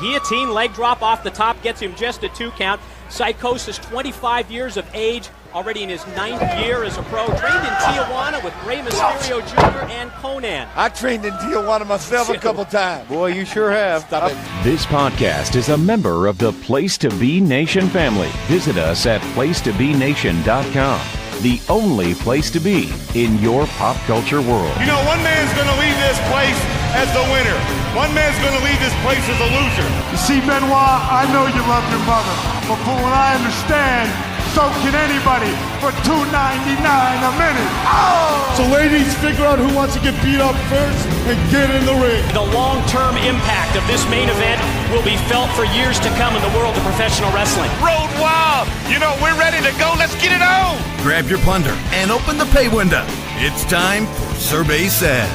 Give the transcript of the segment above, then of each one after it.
Guillotine, leg drop off the top, gets him just a 2 count. Psychosis, 25 years of age, already in his 9th year as a pro. Trained in Tijuana with Rey Mysterio Jr. and Conan. I trained in Tijuana myself a couple times. Boy, you sure have. Stop it. This podcast is a member of the Place to Be Nation family. Visit us at placetobenation.com. The only place to be in your pop culture world. You know, one man's going to leave this place as the winner. One man's going to leave this place as a loser. You see, Benoit, I know you love your mother, but from what I understand, so can anybody for $2.99 a minute. Oh! So ladies, figure out who wants to get beat up first and get in the ring. The long-term impact of this main event will be felt for years to come in the world of professional wrestling. Road wild. You know, we're ready to go. Let's get it on. Grab your plunder and open the pay window. It's time for Survey Says.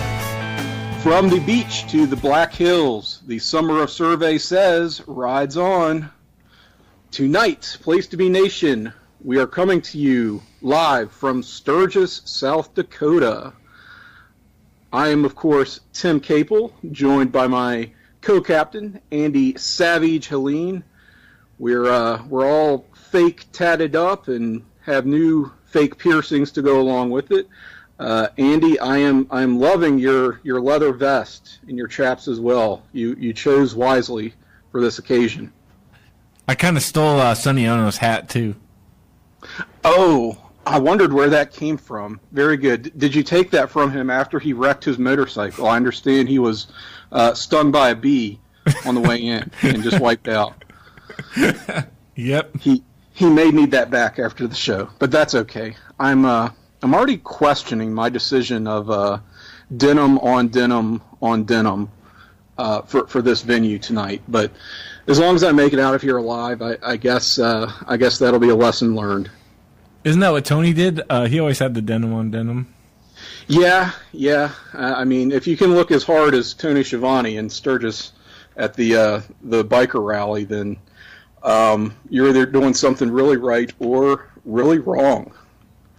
From the beach to the Black Hills, the summer of Survey Says rides on. Tonight, Place to Be Nation, we are coming to you live from Sturgis, South Dakota. I am, of course, Tim Capel, joined by my co-captain, Andy Savage Helene. We're all fake tatted up and have new fake piercings to go along with it. Andy, I am loving your leather vest and your chaps as well. You chose wisely for this occasion. I kind of stole Sonny Onoo's hat too. Oh, I wondered where that came from. Very good. Did you take that from him after he wrecked his motorcycle? I understand he was stung by a bee on the way in and just wiped out. Yep. He may need that back after the show, but that's okay. I'm already questioning my decision of denim on denim on denim for this venue tonight. But as long as I make it out of here alive, I guess that'll be a lesson learned. Isn't that what Tony did? He always had the denim on denim. Yeah. I mean, if you can look as hard as Tony Schiavone in Sturgis at the biker rally, then you're either doing something really right or really wrong.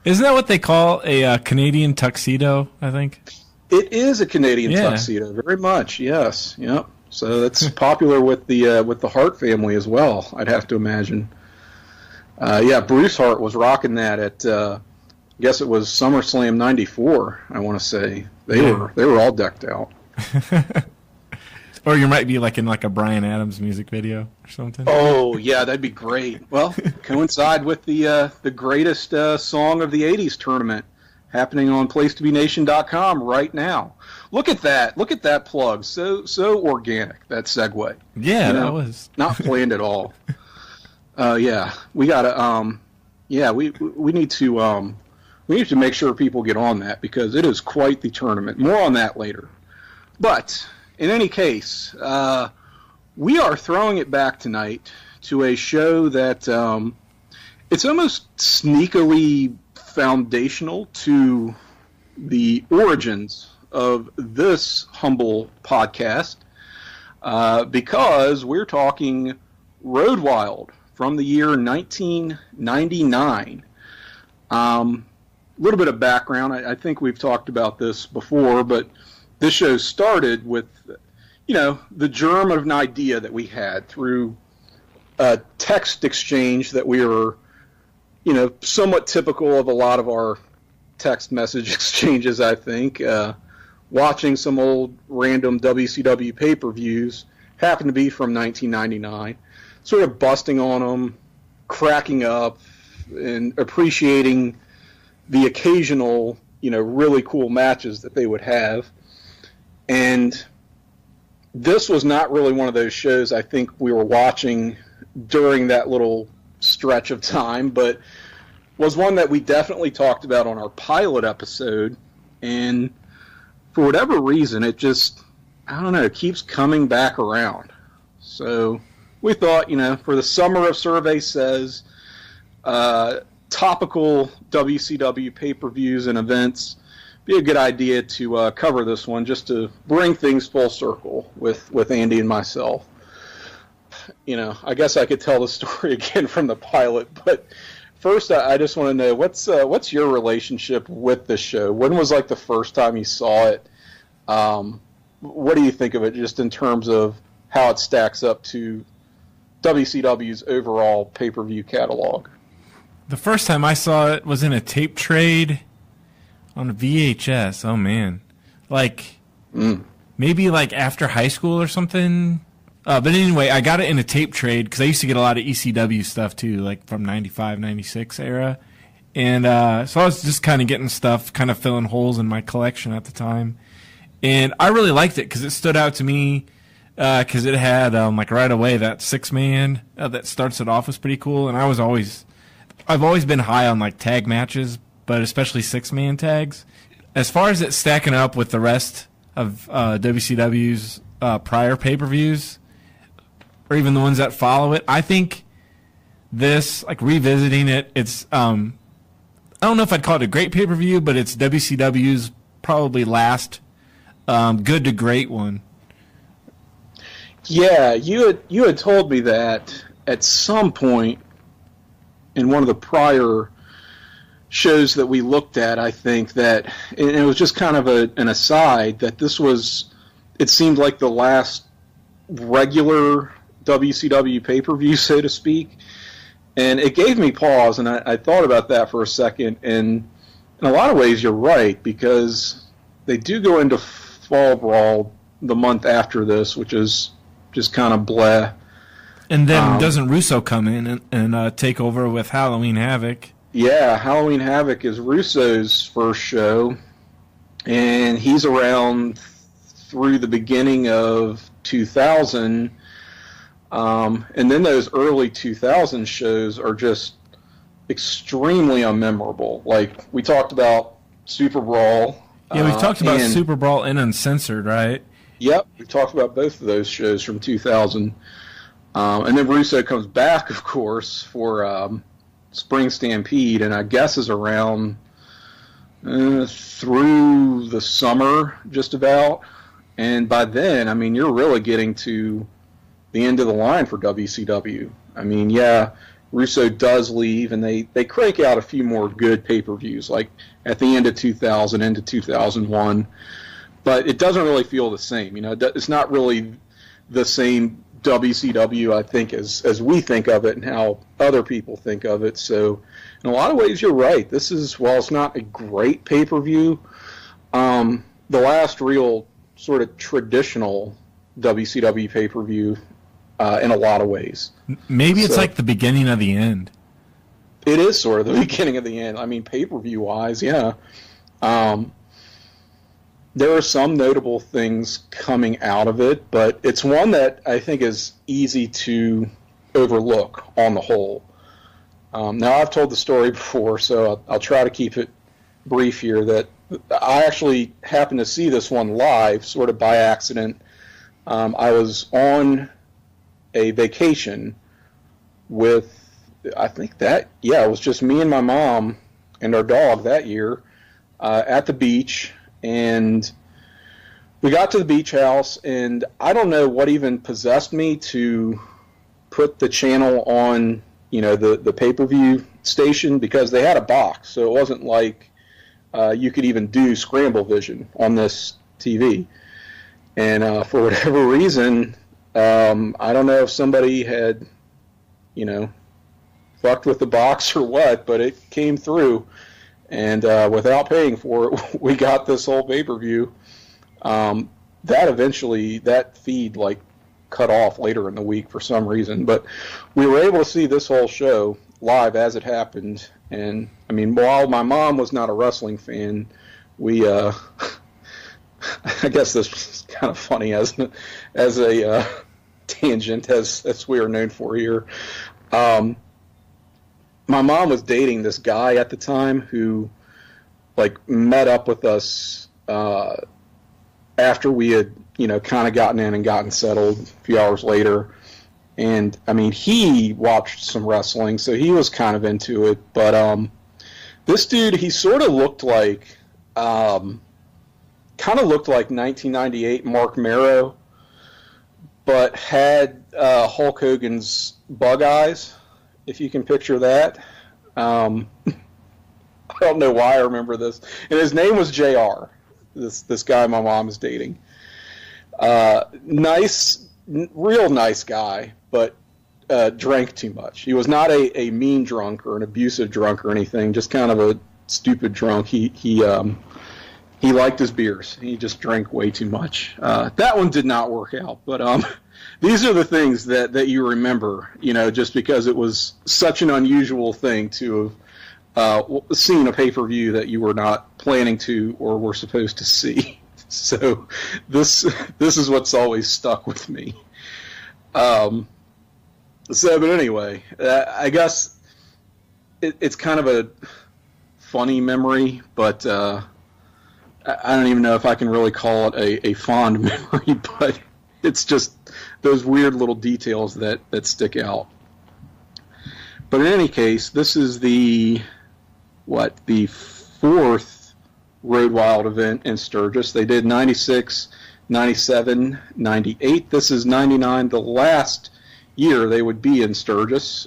Isn't that what they call a Canadian tuxedo, I think? It is a Canadian tuxedo, very much, yes. Yep. So that's popular with the Hart family as well, I'd have to imagine. Bruce Hart was rocking that at, I guess it was SummerSlam '94, I want to say. They were all decked out. Or you might be like in like a Bryan Adams music video or something. Oh, yeah, that'd be great. Well, coincide with the greatest song of the 80s tournament happening on placetobenation.com right now. Look at that. Look at that plug. So organic, that segue. Yeah, that was. Not planned at all. We got to we need to make sure people get on that because it is quite the tournament. More on that later. But in any case, we are throwing it back tonight to a show that it's almost sneakily foundational to the origins of this humble podcast because we're talking Road Wild from the year 1999. A little bit of background. I think we've talked about this before, but this show started with, the germ of an idea that we had through a text exchange that we were, somewhat typical of a lot of our text message exchanges, I think. Watching some old random WCW pay-per-views, happened to be from 1999, sort of busting on them, cracking up, and appreciating the occasional, really cool matches that they would have. And this was not really one of those shows I think we were watching during that little stretch of time, but was one that we definitely talked about on our pilot episode. And for whatever reason, it just, it keeps coming back around. So we thought, for the summer of Survey Says, topical WCW pay-per-views and events, be a good idea to cover this one just to bring things full circle with Andy and myself. I guess I could tell the story again from the pilot, but first I just want to know what's your relationship with this show? When was like the first time you saw it? What do you think of it just in terms of how it stacks up to WCW's overall pay-per-view catalog. The first time I saw it was in a tape trade on a VHS. Oh, man. Maybe after high school or something. But anyway, I got it in a tape trade because I used to get a lot of ECW stuff too, from 95, 96 era. And so I was just kind of getting stuff, kind of filling holes in my collection at the time. And I really liked it because it stood out to me because it had, right away, that 6-man that starts it off was pretty cool. And I've always been high on, tag matches, but especially 6-man tags. As far as it stacking up with the rest of WCW's prior pay-per-views, or even the ones that follow it, I think this, revisiting it, it's, I don't know if I'd call it a great pay-per-view, but it's WCW's probably last good to great one. Yeah, you had told me that at some point in one of the prior shows that we looked at, I think that, and it was just kind of an aside, that this was, it seemed like the last regular WCW pay-per-view, so to speak. And it gave me pause, and I thought about that for a second, and in a lot of ways you're right, because they do go into Fall Brawl the month after this, which is just kind of bleh. And then doesn't Russo come in and take over with Halloween Havoc? Yeah, Halloween Havoc is Russo's first show, and he's around through the beginning of 2000, and then those early 2000 shows are just extremely unmemorable. We talked about Super Brawl. Yeah, we've talked about Super Brawl and Uncensored, right? Yep, we talked about both of those shows from 2000. And then Russo comes back, of course, for Spring Stampede, and I guess is around through the summer, just about. And by then, you're really getting to the end of the line for WCW. Yeah, Russo does leave, and they crank out a few more good pay-per-views, at the end of 2000, into 2001. But it doesn't really feel the same. It's not really the same WCW, I think, as we think of it and how other people think of it. So in a lot of ways, you're right. This is, while it's not a great pay-per-view, the last real sort of traditional WCW pay-per-view in a lot of ways. Maybe it's the beginning of the end. It is sort of the beginning of the end. Pay-per-view wise, yeah. There are some notable things coming out of it, but it's one that I think is easy to overlook on the whole. Now, I've told the story before, so I'll try to keep it brief here, that I actually happened to see this one live, sort of by accident. I was on a vacation with, I think it was just me and my mom and our dog that year at the beach. And we got to the beach house, and I don't know what even possessed me to put the channel on, the pay-per-view station, because they had a box, so it wasn't like you could even do scramble vision on this TV. And for whatever reason, I don't know if somebody had, fucked with the box or what, but it came through. And without paying for it, we got this whole pay-per-view. That feed cut off later in the week for some reason. But we were able to see this whole show live as it happened. And, while my mom was not a wrestling fan, we, I guess this is kind of funny as a tangent, as we are known for here. My mom was dating this guy at the time who, met up with us after we had, kind of gotten in and gotten settled a few hours later. And, he watched some wrestling, so he was kind of into it. But this dude, he sort of looked like, kind of looked like 1998 Mark Marrow, but had Hulk Hogan's bug eyes, if you can picture that. I don't know why I remember this. And his name was JR, this guy my mom is dating. Nice real nice guy, but drank too much. He was not a mean drunk or an abusive drunk or anything, just kind of a stupid drunk. He liked his beers. He just drank way too much. That one did not work out, but these are the things that you remember, just because it was such an unusual thing to have seen a pay-per-view that you were not planning to or were supposed to see. So this is what's always stuck with me. But anyway, I guess it's kind of a funny memory, but I don't even know if I can really call it a fond memory, but it's just those weird little details that stick out. But in any case, this is the fourth Road Wild event in Sturgis. They did 96, 97, 98. This is 99, the last year they would be in Sturgis,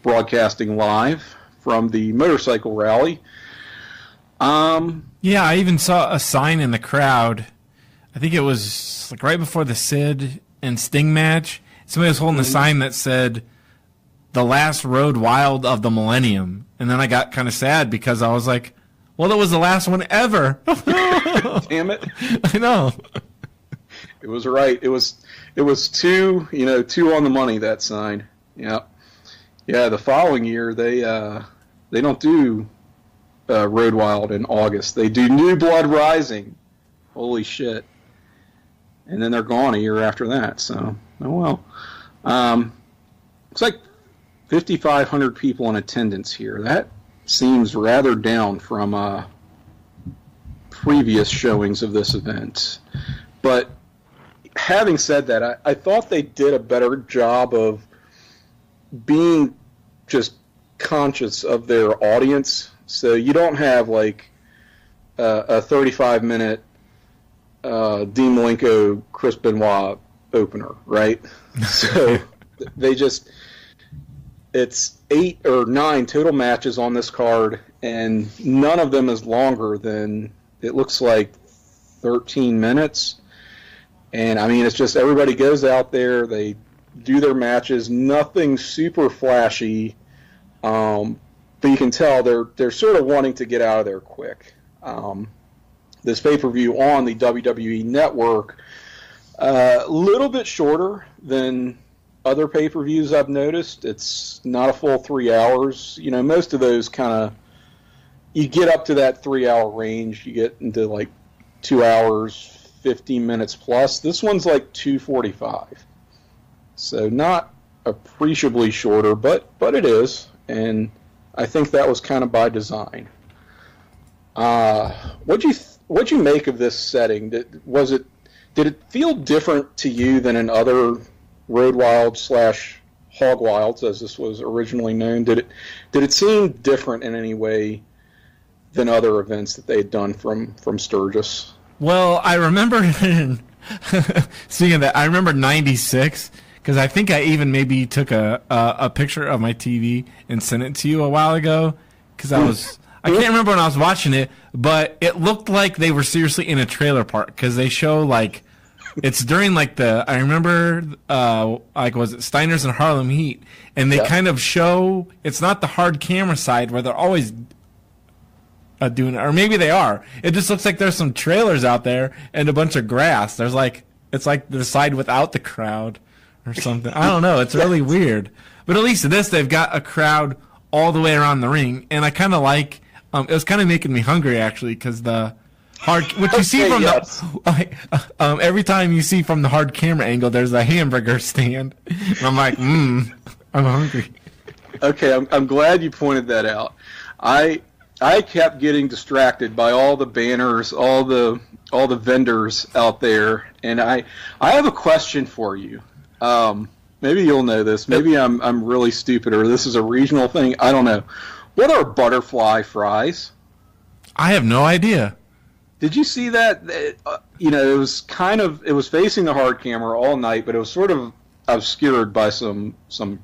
broadcasting live from the motorcycle rally. Yeah, I even saw a sign in the crowd. I think it was like right before the Sid and Sting match. Somebody was holding a sign that said, "The last Road Wild of the millennium." And then I got kind of sad because I was like, well, that was the last one ever. Damn it. I know. It was right. It was two on the money, that sign. Yeah. Yeah, the following year they don't do Road Wild in August. They do New Blood Rising. Holy shit. And then they're gone a year after that, so oh well. Looks like 5,500 people in attendance here. That seems rather down from previous showings of this event. But having said that, I thought they did a better job of being just conscious of their audience. So you don't have like a 35-minute Dean Malenko, Chris Benoit opener, right? So it's 8 or 9 total matches on this card, and none of them is longer than, it looks like, 13 minutes. And I mean, it's just everybody goes out there, they do their matches, nothing super flashy, but you can tell they're sort of wanting to get out of there quick. This pay-per-view on the WWE Network, a little bit shorter than other pay-per-views I've noticed. It's not a full 3 hours. Most of those kind of, you get up to that 3-hour range, you get into like 2 hours, 15 minutes plus. This one's like 2:45. So not appreciably shorter, but it is, and I think that was kind of by design. What'd you make of this setting? Did it feel different to you than in other Road Wild / Hog Wilds, as this was originally known? Did it seem different in any way than other events that they had done from Sturgis? Well, I remember speaking of that, I remember 96, because I think I even maybe took a picture of my TV and sent it to you a while ago, because I can't remember when I was watching it, but it looked like they were seriously in a trailer park, because they show like, it's during like I remember was it Steiner's and Harlem Heat, and they kind of show, it's not the hard camera side where they're always doing it, or maybe they are. It just looks like there's some trailers out there and a bunch of grass. It's like the side without the crowd or something. I don't know. It's really weird. But at least in this, they've got a crowd all the way around the ring, and I kind of like. It was kind of making me hungry actually, because the hard, what you see from the every time you see from the hard camera angle, there's a hamburger stand. And I'm like, I'm hungry. Okay, I'm glad you pointed that out. I kept getting distracted by all the banners, all the vendors out there, and I have a question for you. Maybe you'll know this. Maybe I'm really stupid, or this is a regional thing. I don't know. What are butterfly fries? I have no idea. Did you see that? It was facing the hard camera all night, but it was sort of obscured by some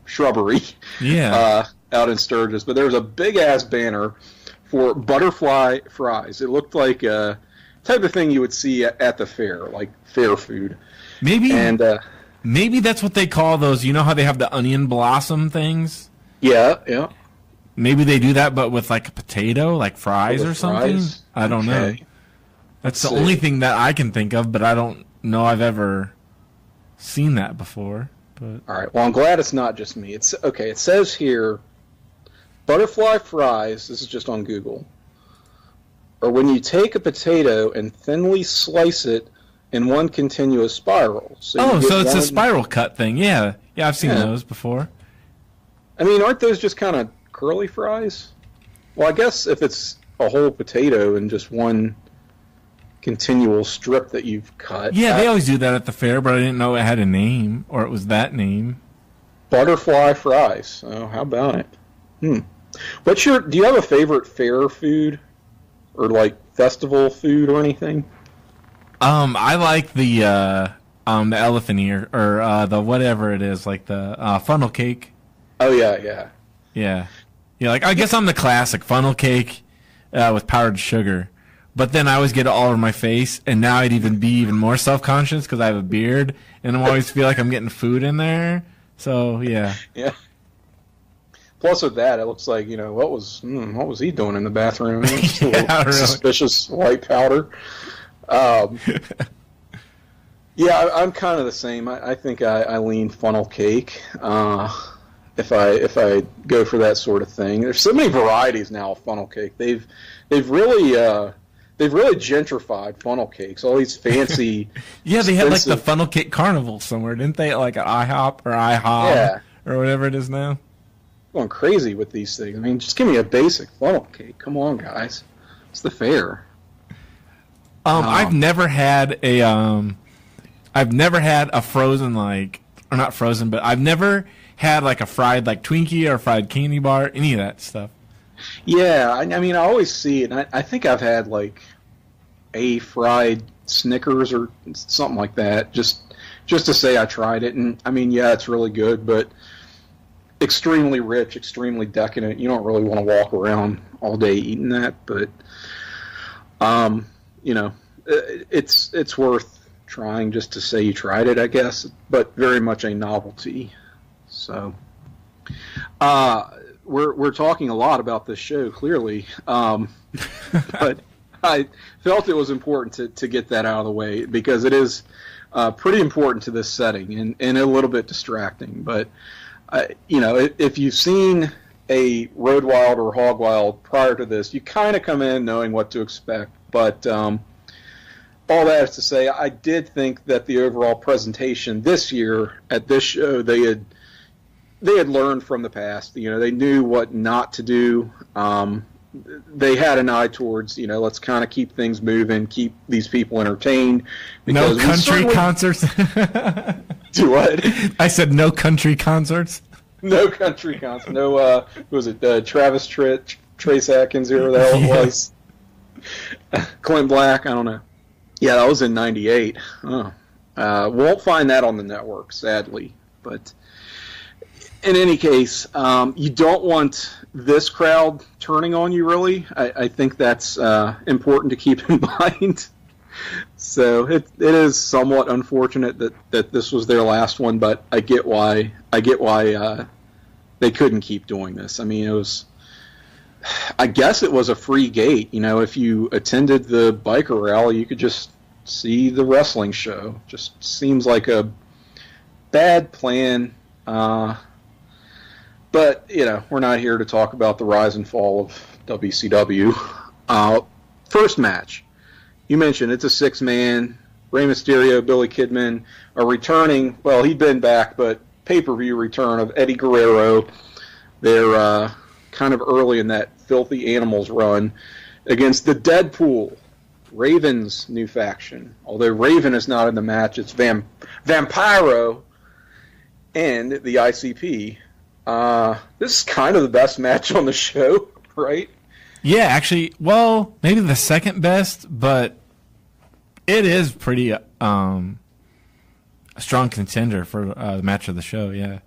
shrubbery. Yeah. Out in Sturgis, but there was a big ass banner for butterfly fries. It looked like a type of thing you would see at the fair, like fair food. Maybe that's what they call those. You know how they have the onion blossom things? Yeah. Maybe they do that, but with like a potato, like fries With or something. fries? I don't know. That's the only thing that I can think of, but I don't know I've ever seen that before. But all right. Well, I'm glad it's not just me. It's okay. It says here, butterfly fries. This is just on Google. Or when you take a potato and thinly slice it in one continuous spiral. So it's a spiral cut thing. Yeah, I've seen those before. I mean, aren't those just kind of curly fries? Well, I guess if it's a whole potato and just one continual strip that you've cut. Yeah, they always do that at the fair, but I didn't know it had a name, or it was that name. Butterfly fries. Oh, how about it? Do you have a favorite fair food? Or like festival food or anything? I like the elephant ear, or the whatever it is, like the funnel cake. Oh yeah. Like I guess I'm the classic funnel cake with powdered sugar, but then I always get it all over my face, and now I'd be even more self-conscious because I have a beard, and I always feel like I'm getting food in there. So yeah. Yeah. Plus, with that, it looks like, what was he doing in the bathroom? Yeah, really. Suspicious white powder. Yeah, I'm kind of the same. I think I lean funnel cake if I go for that sort of thing. There's so many varieties now of funnel cake. They've really gentrified funnel cakes. All these fancy. Yeah, they had like the funnel cake carnival somewhere, didn't they? Like at IHOP or IHOP or whatever it is now. Going crazy with these things. I mean, just give me a basic funnel cake. Come on, guys. It's the fair. I've never had a frozen, like, or not frozen, but I've never had like a fried like Twinkie or fried candy bar, any of that stuff. Yeah, I mean, I always see it. And I think I've had like a fried Snickers or something like that, just to say I tried it. And I mean, yeah, it's really good, but extremely rich, extremely decadent. You don't really want to walk around all day eating that, but it's worth trying just to say you tried it, I guess. But very much a novelty. So, we're talking a lot about this show, clearly, but I felt it was important to get that out of the way because it is pretty important to this setting and a little bit distracting, but. If you've seen a Road Wild or Hog Wild prior to this, you kind of come in knowing what to expect. But all that is to say, I did think that the overall presentation this year at this show, they had learned from the past. They knew what not to do. They had an eye towards, let's kind of keep things moving, keep these people entertained. No country concerts. Do what? I said no country concerts. No country concerts. No, who was it? Travis Tritt, Trace Atkins, whoever the hell it was. Clint Black, I don't know. Yeah, that was in '98. Oh. Won't find that on the network, sadly. But in any case, you don't want this crowd turning on you, really. I think that's important to keep in mind. So it is somewhat unfortunate that this was their last one, but I get why they couldn't keep doing this. I mean, I guess it was a free gate. If you attended the biker rally, you could just see the wrestling show. Just seems like a bad plan. But we're not here to talk about the rise and fall of WCW. First match. You mentioned it's a 6-man. Rey Mysterio, Billy Kidman are returning. Well, he'd been back, but pay-per-view return of Eddie Guerrero. They're kind of early in that Filthy Animals run against the Deadpool, Raven's new faction. Although Raven is not in the match, it's Vampiro and the ICP. This is kind of the best match on the show, right? Yeah, actually, well, maybe the second best, but it is pretty a strong contender for the match of the show, yeah.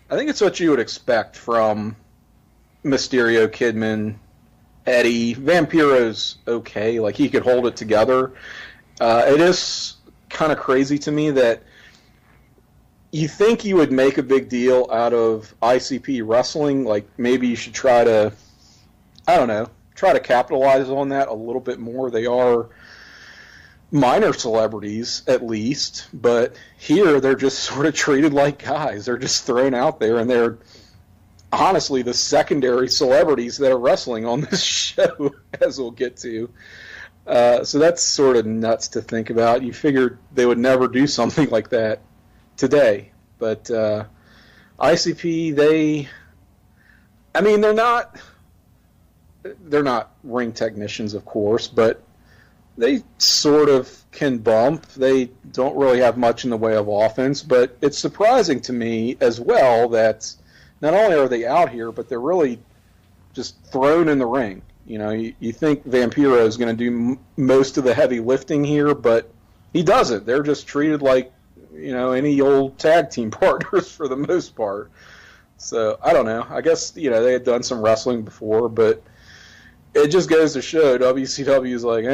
I think it's what you would expect from Mysterio, Kidman, Eddie. Vampiro's okay, like he could hold it together. It is kind of crazy to me that you think you would make a big deal out of ICP wrestling. Like, maybe you should try to capitalize on that a little bit more. They are minor celebrities, at least, but here they're just sort of treated like guys. They're just thrown out there, and they're honestly the secondary celebrities that are wrestling on this show, as we'll get to. So that's sort of nuts to think about. You figured they would never do something like that today, but ICP, they're not ring technicians, of course, but they sort of can bump. They don't really have much in the way of offense, but it's surprising to me as well that not only are they out here, but they're really just thrown in the ring. You know, you think Vampiro is going to do most of the heavy lifting here, but he doesn't. They're just treated like, you know, any old tag team partners for the most part. So, I don't know. I guess, you know, they had done some wrestling before, but it just goes to show WCW is like,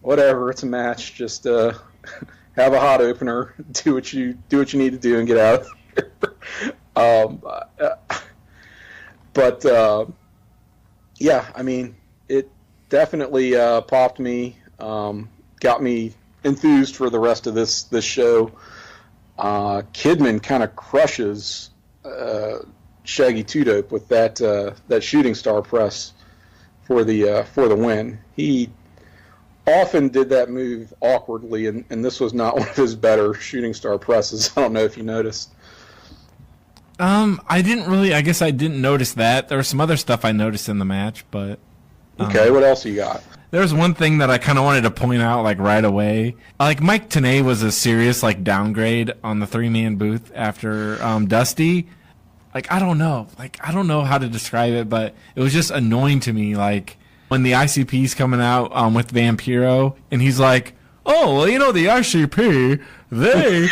whatever, it's a match. Just have a hot opener, do what you need to do, and get out of here. Yeah, I mean, it definitely popped me, got me enthused for the rest of this show. Kidman kind of crushes Shaggy Two Dope with that shooting star press for the win. He often did that move awkwardly, and this was not one of his better shooting star presses. I don't know if you noticed. I didn't notice that. There was some other stuff I noticed in the match, but okay, what else you got? There was one thing that I kind of wanted to point out, like, right away. Like, Mike Tenay was a serious, like, downgrade on the three-man booth after Dusty. Like, I don't know how to describe it, but it was just annoying to me, like, when the ICP's coming out with Vampiro, and he's like, oh, well, you know, the ICP, they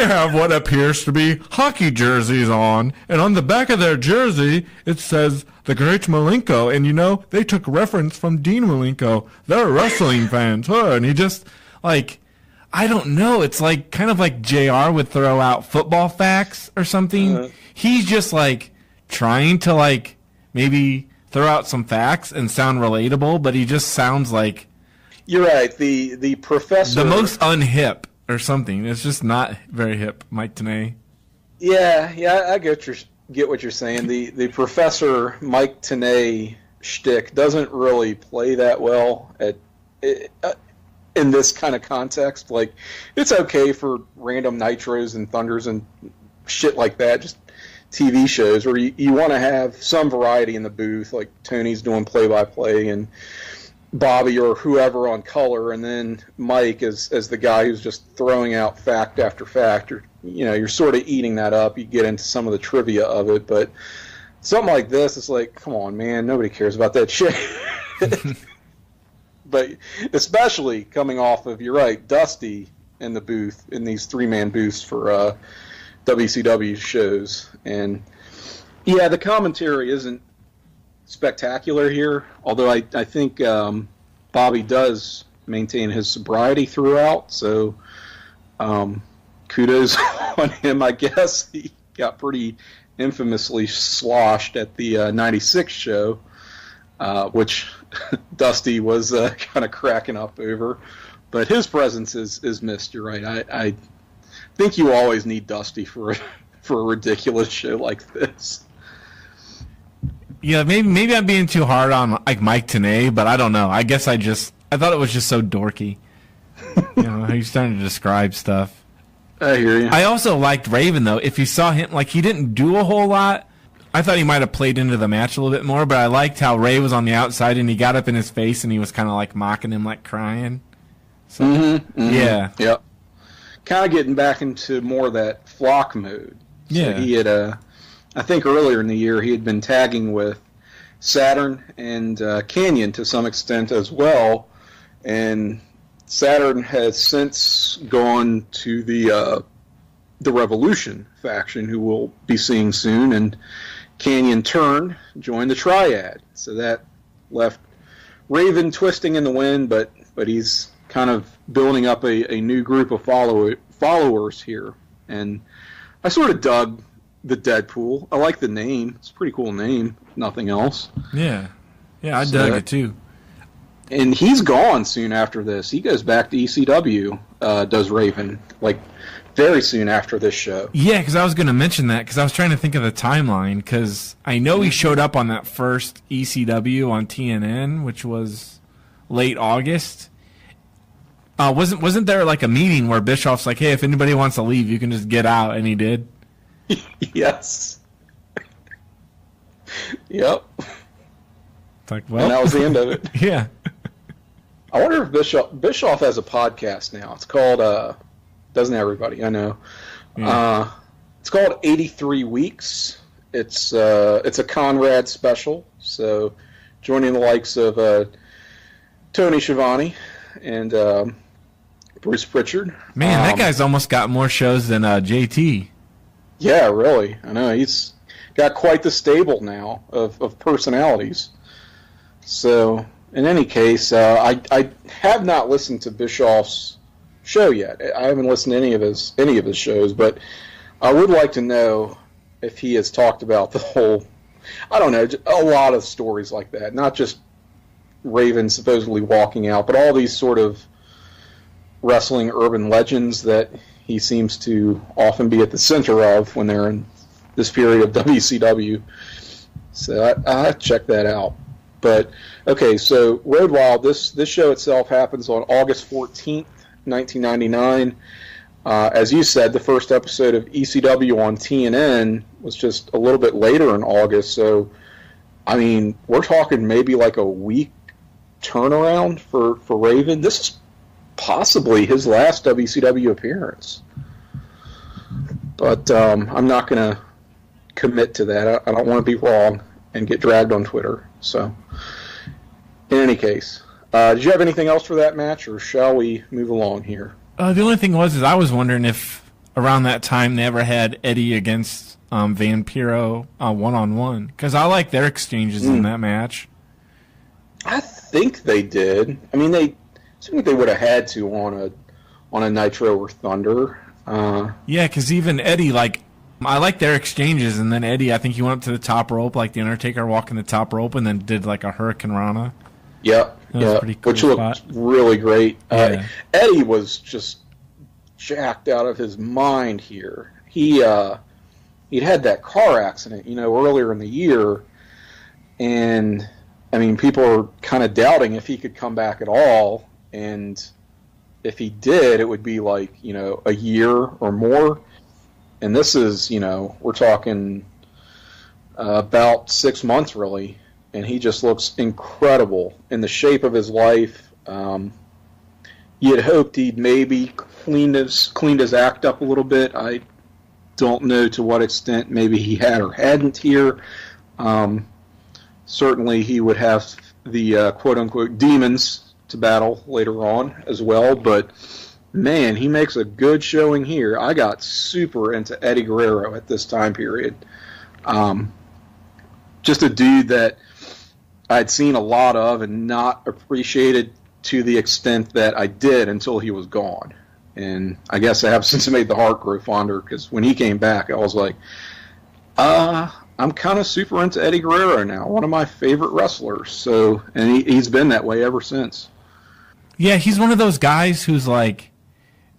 have what appears to be hockey jerseys on, and on the back of their jersey, it says, the Great Malenko, and, you know, they took reference from Dean Malenko. They're wrestling fans, huh? And he just, like, I don't know, it's like, kind of like JR would throw out football facts or something. He's just, like, trying to, like, maybe throw out some facts and sound relatable, but he just sounds like... You're right. The professor... The most unhip or something. It's just not very hip, Mike Tenay. Yeah, I get what you're saying. The Professor Mike Tenay shtick doesn't really play that well in this kind of context. Like, it's okay for random Nitros and Thunders and shit like that, just TV shows where you want to have some variety in the booth, like Tony's doing play-by-play and Bobby or whoever on color, and then Mike as the guy who's just throwing out fact after fact. Or, you know, you're sort of eating that up. You get into some of the trivia of it, but something like this, it's like, come on, man, nobody cares about that shit. But especially coming off of, you're right, Dusty in the booth, in these three-man booths for WCW shows. And, yeah, the commentary isn't spectacular here, although I think Bobby does maintain his sobriety throughout, so kudos on him, I guess. He got pretty infamously sloshed at the 96 show, which Dusty was kind of cracking up over, but his presence is missed. You're right. I think you always need Dusty for a ridiculous show like this. Yeah, maybe I'm being too hard on, like, Mike Tenay, but I don't know. I guess I thought it was just so dorky. You know, how he's starting to describe stuff. I hear you. I also liked Raven, though. If you saw him, like, he didn't do a whole lot. I thought he might have played into the match a little bit more, but I liked how Ray was on the outside and he got up in his face and he was kind of, like, mocking him, like, crying. So, yeah. Yep. Kind of getting back into more of that flock mode. So yeah. He had, I think earlier in the year, he had been tagging with Saturn and Canyon to some extent as well, and Saturn has since gone to the Revolution faction, who we'll be seeing soon, and Canyon turned, joined the Triad, so that left Raven twisting in the wind, but he's kind of building up a new group of followers here. And I sort of dug the Deadpool. I like the name. It's a pretty cool name, if nothing else. Yeah. Yeah, I dug it too. And he's gone soon after this. He goes back to ECW, does Raven, like very soon after this show. Yeah, because I was going to mention that because I was trying to think of the timeline because I know he showed up on that first ECW on TNN, which was late August. Wasn't there like a meeting where Bischoff's like, hey, if anybody wants to leave, you can just get out, and he did? Yes. Yep. It's like, well, and that was the end of it. Yeah. I wonder if Bischoff has a podcast now. It's called, doesn't everybody? I know. Yeah. It's called 83 Weeks. It's a Conrad special. So joining the likes of Tony Schiavone and Bruce Pritchard. Man, that guy's almost got more shows than JT. Yeah, really. I know. He's got quite the stable now of personalities. So, in any case, I have not listened to Bischoff's show yet. I haven't listened to any of his shows, but I would like to know if he has talked about the whole, I don't know, a lot of stories like that. Not just Raven supposedly walking out, but all these sort of wrestling urban legends that he seems to often be at the center of when they're in this period of WCW. So I have to check that out. But, okay, so Road Wild, this show itself happens on August 14th, 1999. As you said, the first episode of ECW on TNN was just a little bit later in August. So, I mean, we're talking maybe like a week turnaround for Raven. This is possibly his last WCW appearance. But I'm not going to commit to that. I don't want to be wrong and get dragged on Twitter. So, in any case, did you have anything else for that match, or shall we move along here? The only thing is I was wondering if around that time they ever had Eddie against Vampiro one-on-one, because I like their exchanges in that match. I think they did. I mean, I think they would have had to on a Nitro or Thunder. Yeah, because even Eddie, like, I like their exchanges, and then Eddie, I think he went up to the top rope, like the Undertaker walking the top rope, and then did like a Hurricane Rana. Yep, yeah, cool, which looked really great. Yeah. Eddie was just jacked out of his mind here. He'd had that car accident, earlier in the year, and I mean, people were kind of doubting if he could come back at all, and if he did, it would be like a year or more. And this is, we're talking about 6 months, really. And he just looks incredible in the shape of his life. You had hoped he'd maybe cleaned his act up a little bit. I don't know to what extent maybe he had or hadn't here. Certainly he would have the quote-unquote demons to battle later on as well. But, man, he makes a good showing here. I got super into Eddie Guerrero at this time period. Just a dude that I'd seen a lot of and not appreciated to the extent that I did until he was gone. And I guess I have since made the heart grow fonder, because when he came back, I was like, I'm kind of super into Eddie Guerrero now, one of my favorite wrestlers. So, and he's been that way ever since. Yeah, he's one of those guys who's like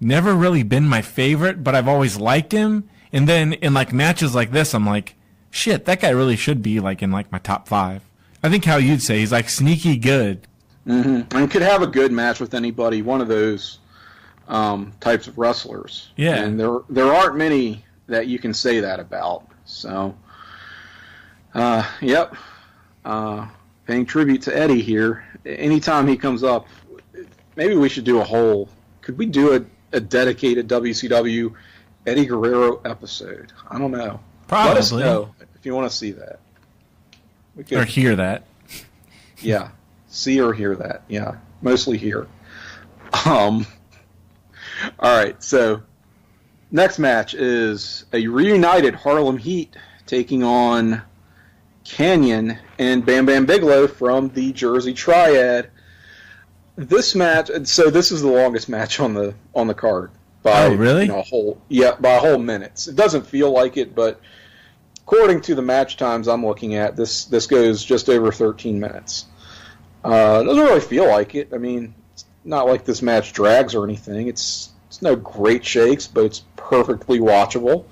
never really been my favorite, but I've always liked him. And then in like matches like this, I'm like, shit, that guy really should be like in like my top 5. I think how you'd say he's like sneaky good. Mm-hmm. And could have a good match with anybody, one of those types of wrestlers. Yeah. And there aren't many that you can say that about. So, yep. Paying tribute to Eddie here. Anytime he comes up, maybe we should do could we do a dedicated WCW Eddie Guerrero episode? I don't know. Probably. Let us know if you want to see that. Or hear that. Yeah. See or hear that. Yeah. Mostly hear. All right. So, next match is a reunited Harlem Heat taking on Canyon and Bam Bam Bigelow from the Jersey Triad. this match. So this is the longest match on the card. By, really? By a whole minute. It doesn't feel like it, but according to the match times I'm looking at, this goes just over 13 minutes. It doesn't really feel like it. I mean, it's not like this match drags or anything. It's no great shakes, but it's perfectly watchable.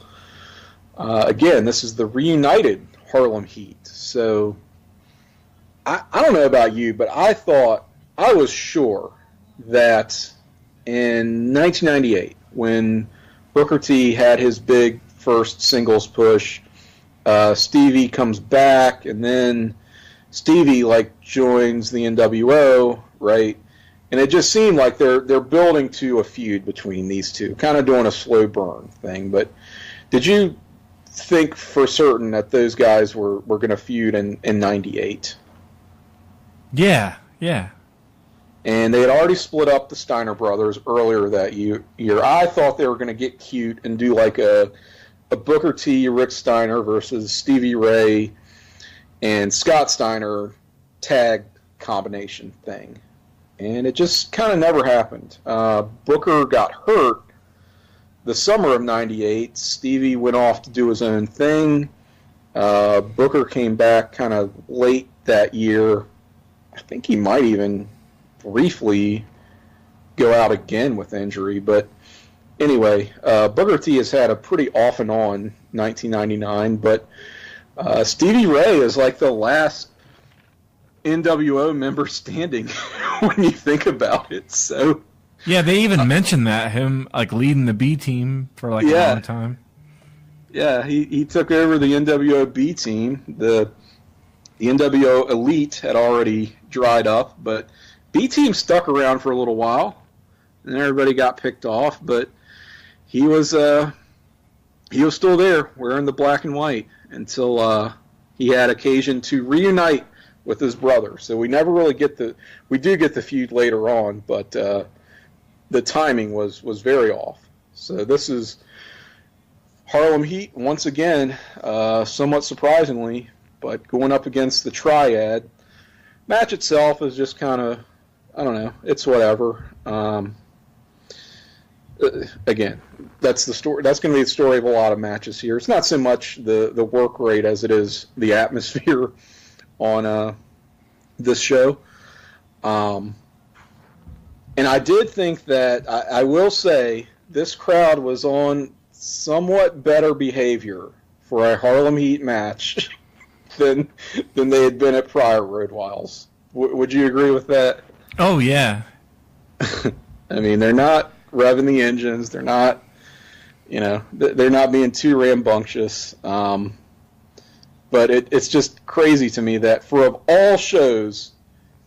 Again, this is the reunited Harlem Heat. So I don't know about you, but I was sure that in 1998, when Booker T had his big first singles push, Stevie comes back, and then Stevie joins the NWO, right? And it just seemed like they're building to a feud between these two, kind of doing a slow burn thing. But did you think for certain that those guys were going to feud in 98? Yeah. And they had already split up the Steiner brothers earlier that year. I thought they were going to get cute and do a Booker T, Rick Steiner versus Stevie Ray and Scott Steiner tag combination thing. And it just kind of never happened. Booker got hurt the summer of 98. Stevie went off to do his own thing. Booker came back kind of late that year. I think he might even briefly go out again with injury. But anyway, Booker T has had a pretty off and on 1999. But Stevie Ray is the last NWO member standing when you think about it. So yeah, they even mentioned that him leading the B team for a long time. Yeah, he took over the NWO B team. The NWO Elite had already dried up, but B team stuck around for a little while, and everybody got picked off. But he was still there, wearing the black and white, until he had occasion to reunite with his brother. So we never really we do get the feud later on, but the timing was very off. So this is Harlem Heat once again, somewhat surprisingly, but going up against the Triad. Match itself is just kind of, I don't know, it's whatever. Again, that's the story. That's going to be the story of a lot of matches here. It's not so much the work rate as it is the atmosphere on this show. And I did think that, I will say, this crowd was on somewhat better behavior for a Harlem Heat match than they had been at prior Road Wilds. Would you agree with that? Oh, yeah. I mean, they're not revving the engines. They're not, they're not being too rambunctious. But it's just crazy to me that for of all shows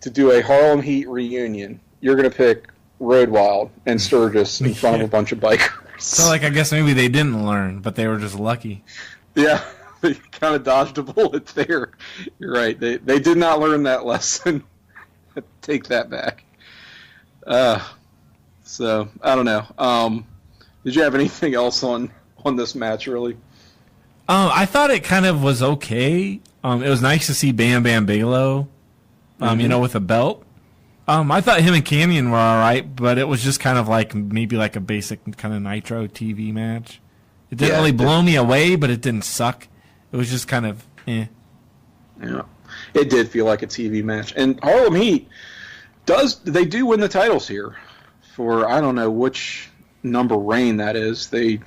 to do a Harlem Heat reunion, you're going to pick Road Wild and Sturgis in front of a bunch of bikers. So, I guess maybe they didn't learn, but they were just lucky. Yeah, they kind of dodged a bullet there. You're right. They did not learn that lesson. Take that back. So, I don't know. Did you have anything else on this match, really? I thought it kind of was okay. It was nice to see Bam Bam Bigelow, with a belt. I thought him and Canyon were all right, but it was just kind of maybe a basic kind of Nitro TV match. It didn't really blow me away, but it didn't suck. It was just kind of eh. Yeah, it did feel like a TV match. And Harlem Heat they do win the titles here for, I don't know which number reign that is. I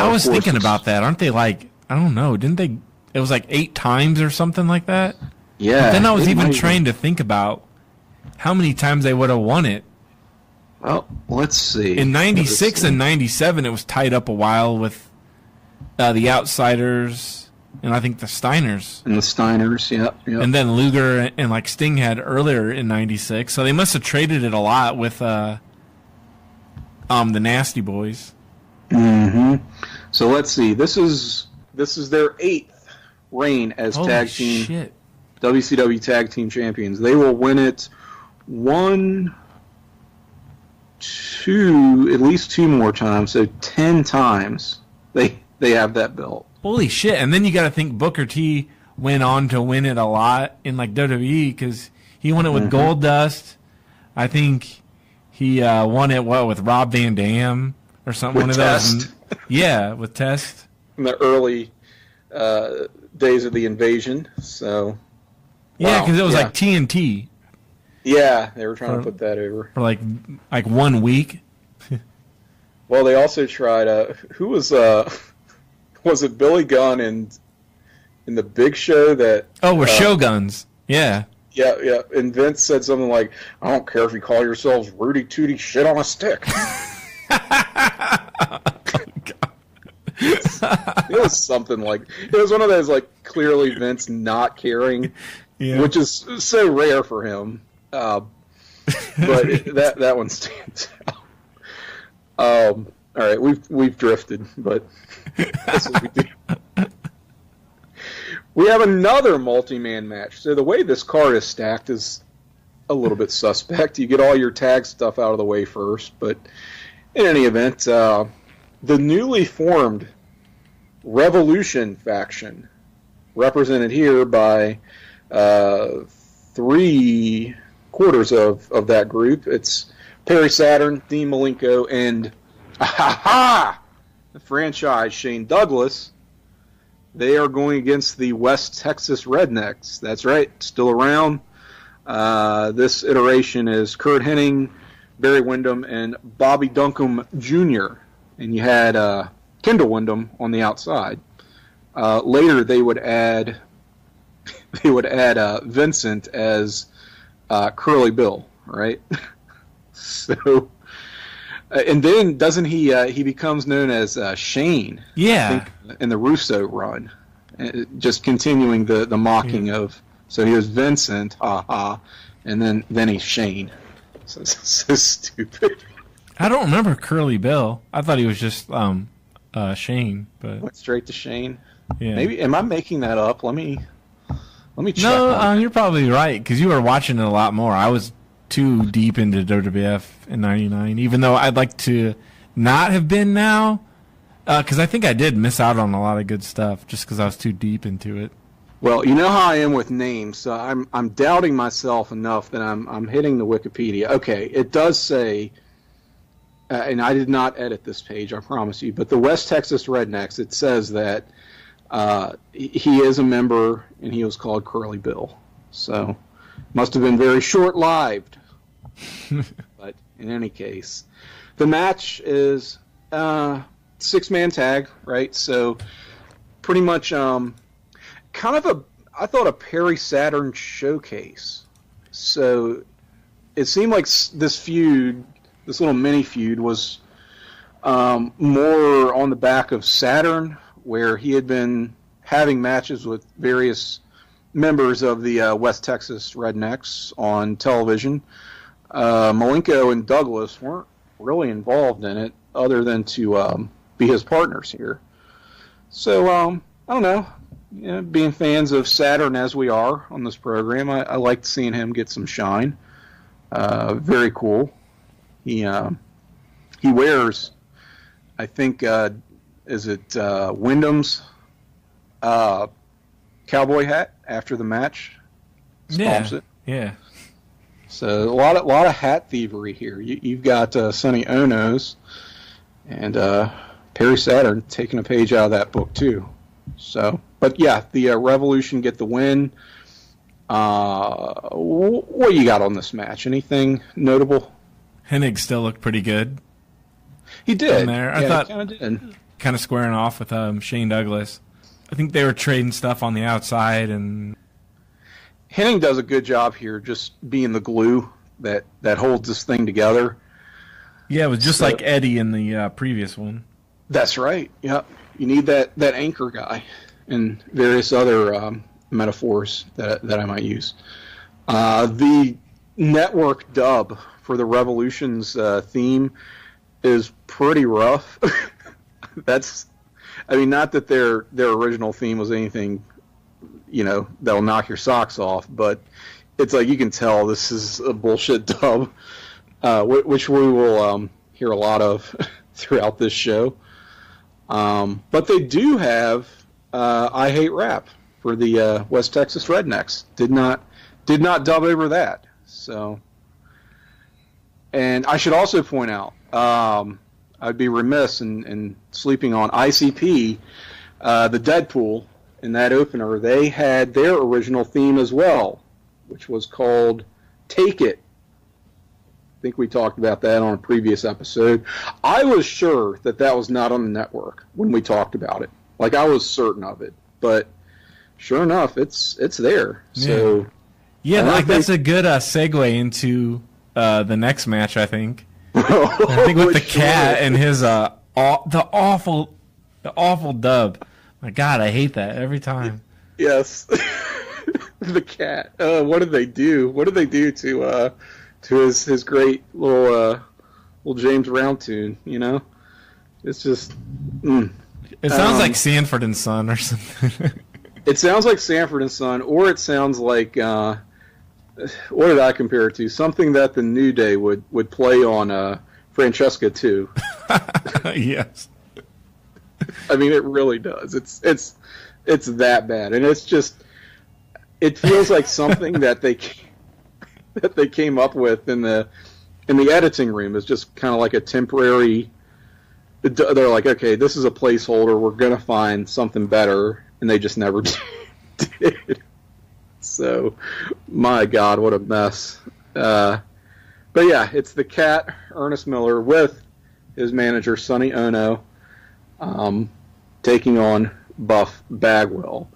was thinking about that. Aren't they I don't know, didn't they? It was 8 times or something like that. Yeah. But then I was even trying to think about how many times they would have won it. Well, let's see. In 96 and 97, it was tied up a while with the Outsiders and I think the Steiners. And the Steiners, yep. And then Luger and Sting had earlier in 96. So they must have traded it a lot with the Nasty Boys. Mm-hmm. So let's see. This is their 8th reign as tag team WCW Tag Team Champions. They will win it at least 2 more times, so 10 times they have that belt. Holy shit. And then you got to think Booker T went on to win it a lot in WWE because he won it with Goldust, I think he won it with Rob Van Dam or something. With one of Test. those. Yeah, with Test. In the early days of the invasion. So. Yeah, because it was yeah. like TNT Yeah, they were trying to put that over. for like 1 week. Well, they also tried. Who was it Billy Gunn in the Big Show that? Oh, we're Shoguns. Yeah. Yeah. And Vince said something like, "I don't care if you call yourselves Rudy Tooty shit on a stick." It was something like it was one of those like clearly Vince not caring, which is so rare for him. But that one stands out. All right, we've drifted, but that's what we do. We have another multi-man match. So the way this card is stacked is a little bit suspect. You get all your tag stuff out of the way first, but in any event, the newly formed Revolution faction, represented here by 3/4 of that group. It's Perry Saturn, Dean Malenko, and the franchise Shane Douglas. They are going against the West Texas Rednecks. That's right, still around. This iteration is Kurt Hennig, Barry Windham, and Bobby Duncombe Jr. And you had Kendall Windham on the outside. Later, they would add Vincent as Curly Bill, right? So, and then doesn't he becomes known as Shane? Yeah, I think, in the Russo run, just continuing the mocking of. So here's Vincent, and then he's Shane. So stupid. I don't remember Curly Bill. I thought he was just Shane, but Went straight to Shane. yeah. Maybe am I making that up? Let me check. No, you're probably right because you were watching it a lot more. I was too deep into WWF in '99, even though I'd like to not have been now, because I think I did miss out on a lot of good stuff just because I was too deep into it. Well, you know how I am with names, so I'm doubting myself enough that I'm hitting the Wikipedia. Okay, it does say, and I did not edit this page, I promise you, but the West Texas Rednecks, it says that he is a member and he was called Curly Bill. So, must have been very short-lived. But in any case, the match is 6-man tag, right? So, pretty much kind of I thought a Perry Saturn showcase. So it seemed like this feud, this little mini feud, was more on the back of Saturn, where he had been having matches with various members of the West Texas Rednecks on television. Malenko and Douglas weren't really involved in it, other than to be his partners here. So I don't know. Being fans of Saturn as we are on this program, I liked seeing him get some shine. Very cool. He wears, I think, is it Wyndham's cowboy hat after the match? Stomps it. Yeah. So a lot of hat thievery here. You've got Sonny Onoo's and Perry Saturn taking a page out of that book too. So, but yeah, the Revolution get the win. What you got on this match? Anything notable? Hennig still looked pretty good. He did. There. I thought kind of squaring off with Shane Douglas. I think they were trading stuff on the outside, and Hennig does a good job here, just being the glue that holds this thing together. Yeah, it was just like Eddie in the previous one. That's right. Yep. You need that anchor guy and various other metaphors that I might use. The network dub for the Revolution's theme is pretty rough. Not that their original theme was anything, that'll knock your socks off, but it's like you can tell this is a bullshit dub, which we will hear a lot of throughout this show. But they do have I Hate Rap for the West Texas Rednecks. Did not dub over that. So And I should also point out, I'd be remiss in sleeping on ICP, the Deadpool, in that opener. They had their original theme as well, which was called Take It. I think we talked about that on a previous episode. I was sure that was not on the network when we talked about it. Like, I was certain of it. But sure enough, it's there. So yeah, that's a good segue into the next match, I think. I think with the cat and his the awful dub. My God, I hate that every time. Yes, the cat. What did they do? What did they do to his great little James Brown tune? You know, it's just. It sounds like Sanford and Son or something. It sounds like Sanford and Son, or it sounds like. What did I compare it to? Something that the New Day would play on Francesca 2. Yes. I mean, it really does. It's that bad, and it's just. It feels like something that they came up with in the editing room. Is just kind of like a temporary. They're like, okay, this is a placeholder. We're gonna find something better, and they just never did. So, my God, what a mess. But yeah, it's the cat, Ernest Miller, with his manager, Sonny Onoo, taking on Buff Bagwell.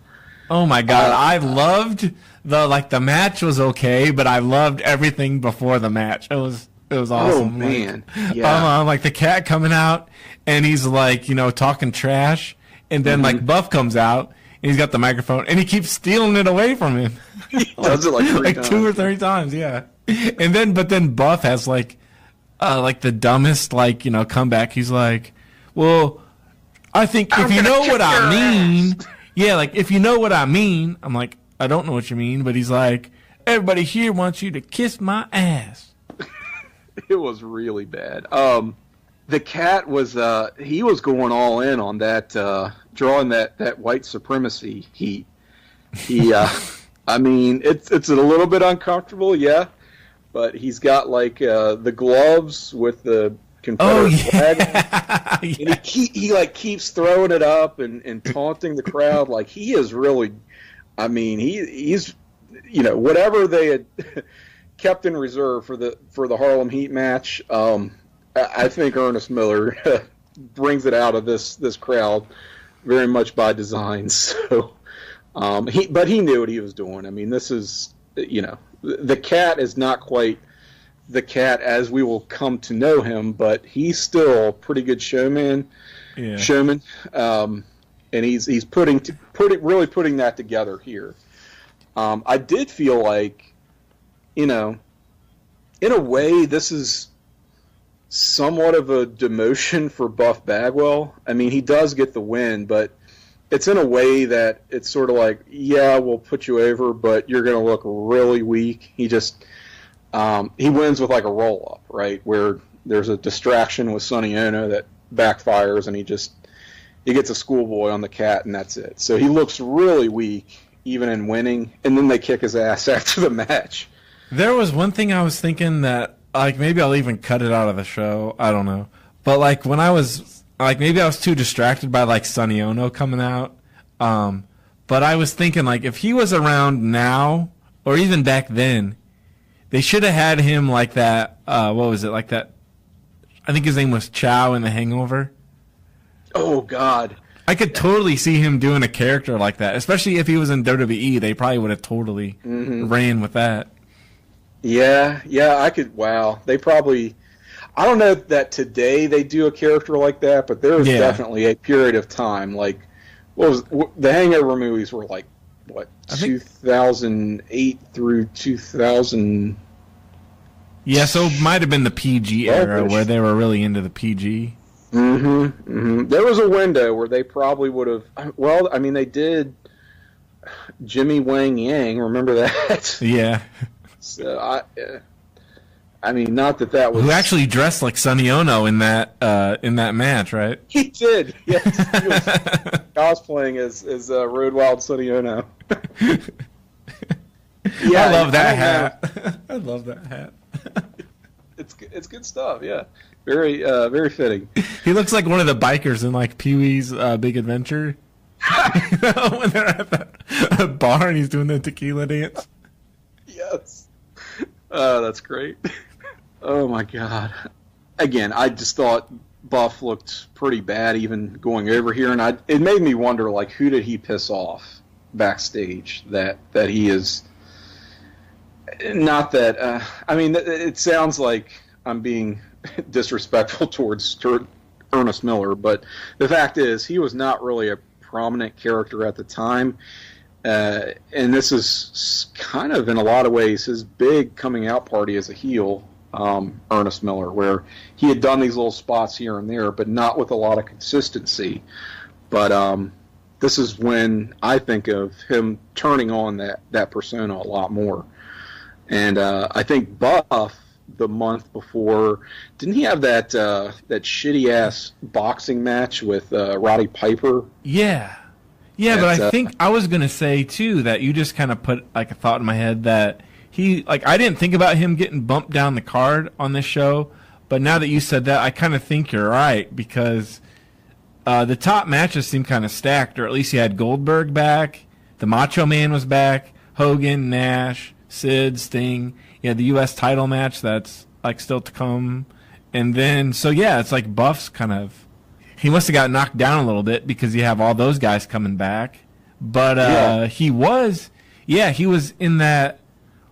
Oh my God, I loved the match was okay, but I loved everything before the match. It was awesome. Oh man, yeah. Like the cat coming out and he's like, talking trash, and then like Buff comes out. And he's got the microphone, and he keeps stealing it away from him. He does it like 3 times. 2 or 3 times, yeah. But then Buff has like the dumbest comeback. He's like, "Well, I think if you know what I mean, yeah, like if you know what I mean." I'm like, "I don't know what you mean," but he's like, "Everybody here wants you to kiss my ass." It was really bad. The cat was he was going all in on that drawing that white supremacy heat. He I mean it's a little bit uncomfortable, yeah, but he's got like the gloves with the Confederate flag. Yeah. And he like keeps throwing it up and taunting the crowd. Like he is really, I mean he's whatever they had kept in reserve for the Harlem Heat match. I think Ernest Miller brings it out of this crowd very much by design. So, but he knew what he was doing. I mean, this is, the cat is not quite the cat as we will come to know him, but he's still a pretty good showman. And he's really putting that together here. I did feel like, in a way, this is somewhat of a demotion for Buff Bagwell. I mean, he does get the win, but it's in a way that it's sort of like, yeah, we'll put you over, but you're going to look really weak. He just he wins with like a roll-up, right, where there's a distraction with Sonny Onoo that backfires, and he gets a schoolboy on the cat, and that's it. So he looks really weak, even in winning, and then they kick his ass after the match. There was one thing I was thinking that, like, maybe I'll even cut it out of the show. I don't know. But, like, when I was, like, maybe I was too distracted by, like, Sonny Onoo coming out. But I was thinking, like, if he was around now, or even back then, they should have had him like that, what was it, like that, I think his name was Chow in The Hangover. Oh, God. I could totally see him doing a character like that, especially if he was in WWE. They probably would have totally ran with that. Yeah, I could. Wow, they probably. I don't know that today they do a character like that, but there was definitely a period of time. Like, the Hangover movies were like, 2008 through 2000. Yeah, so it might have been the PG era where they were really into the PG. There was a window where they probably would have. Well, I mean, they did Jimmy Wang Yang. Remember that? Yeah. So I mean, not that was... Who actually dressed like Sonny Onoo in that match, right? He did, yes. He was cosplaying as Road Wild Sonny Onoo. Yeah, I love that hat. I love that hat. it's good stuff. Yeah, very very fitting. He looks like one of the bikers in like Pee-wee's Big Adventure. When they're at that bar and he's doing the tequila dance. Yes. That's great. Oh my God. Again, I just thought Buff looked pretty bad even going over here, and it made me wonder, like, who did he piss off backstage that he is. Not that. I mean, it sounds like I'm being disrespectful towards Ernest Miller, but the fact is he was not really a prominent character at the time, and this is kind of in a lot of ways his big coming out party as a heel, Ernest Miller, where he had done these little spots here and there, but not with a lot of consistency. But this is when I think of him turning on that persona a lot more. And I think Buff, the month before, didn't he have that shitty ass boxing match with Roddy Piper? Yeah, but I think I was gonna say too that you just kind of put like a thought in my head that I didn't think about him getting bumped down the card on this show, but now that you said that, I kind of think you're right, because the top matches seem kind of stacked, or at least you had Goldberg back, the Macho Man was back, Hogan, Nash, Sid, Sting. You had the U.S. title match that's like still to come, and then it's like Buff's kind of, he must have got knocked down a little bit because you have all those guys coming back, but he was in that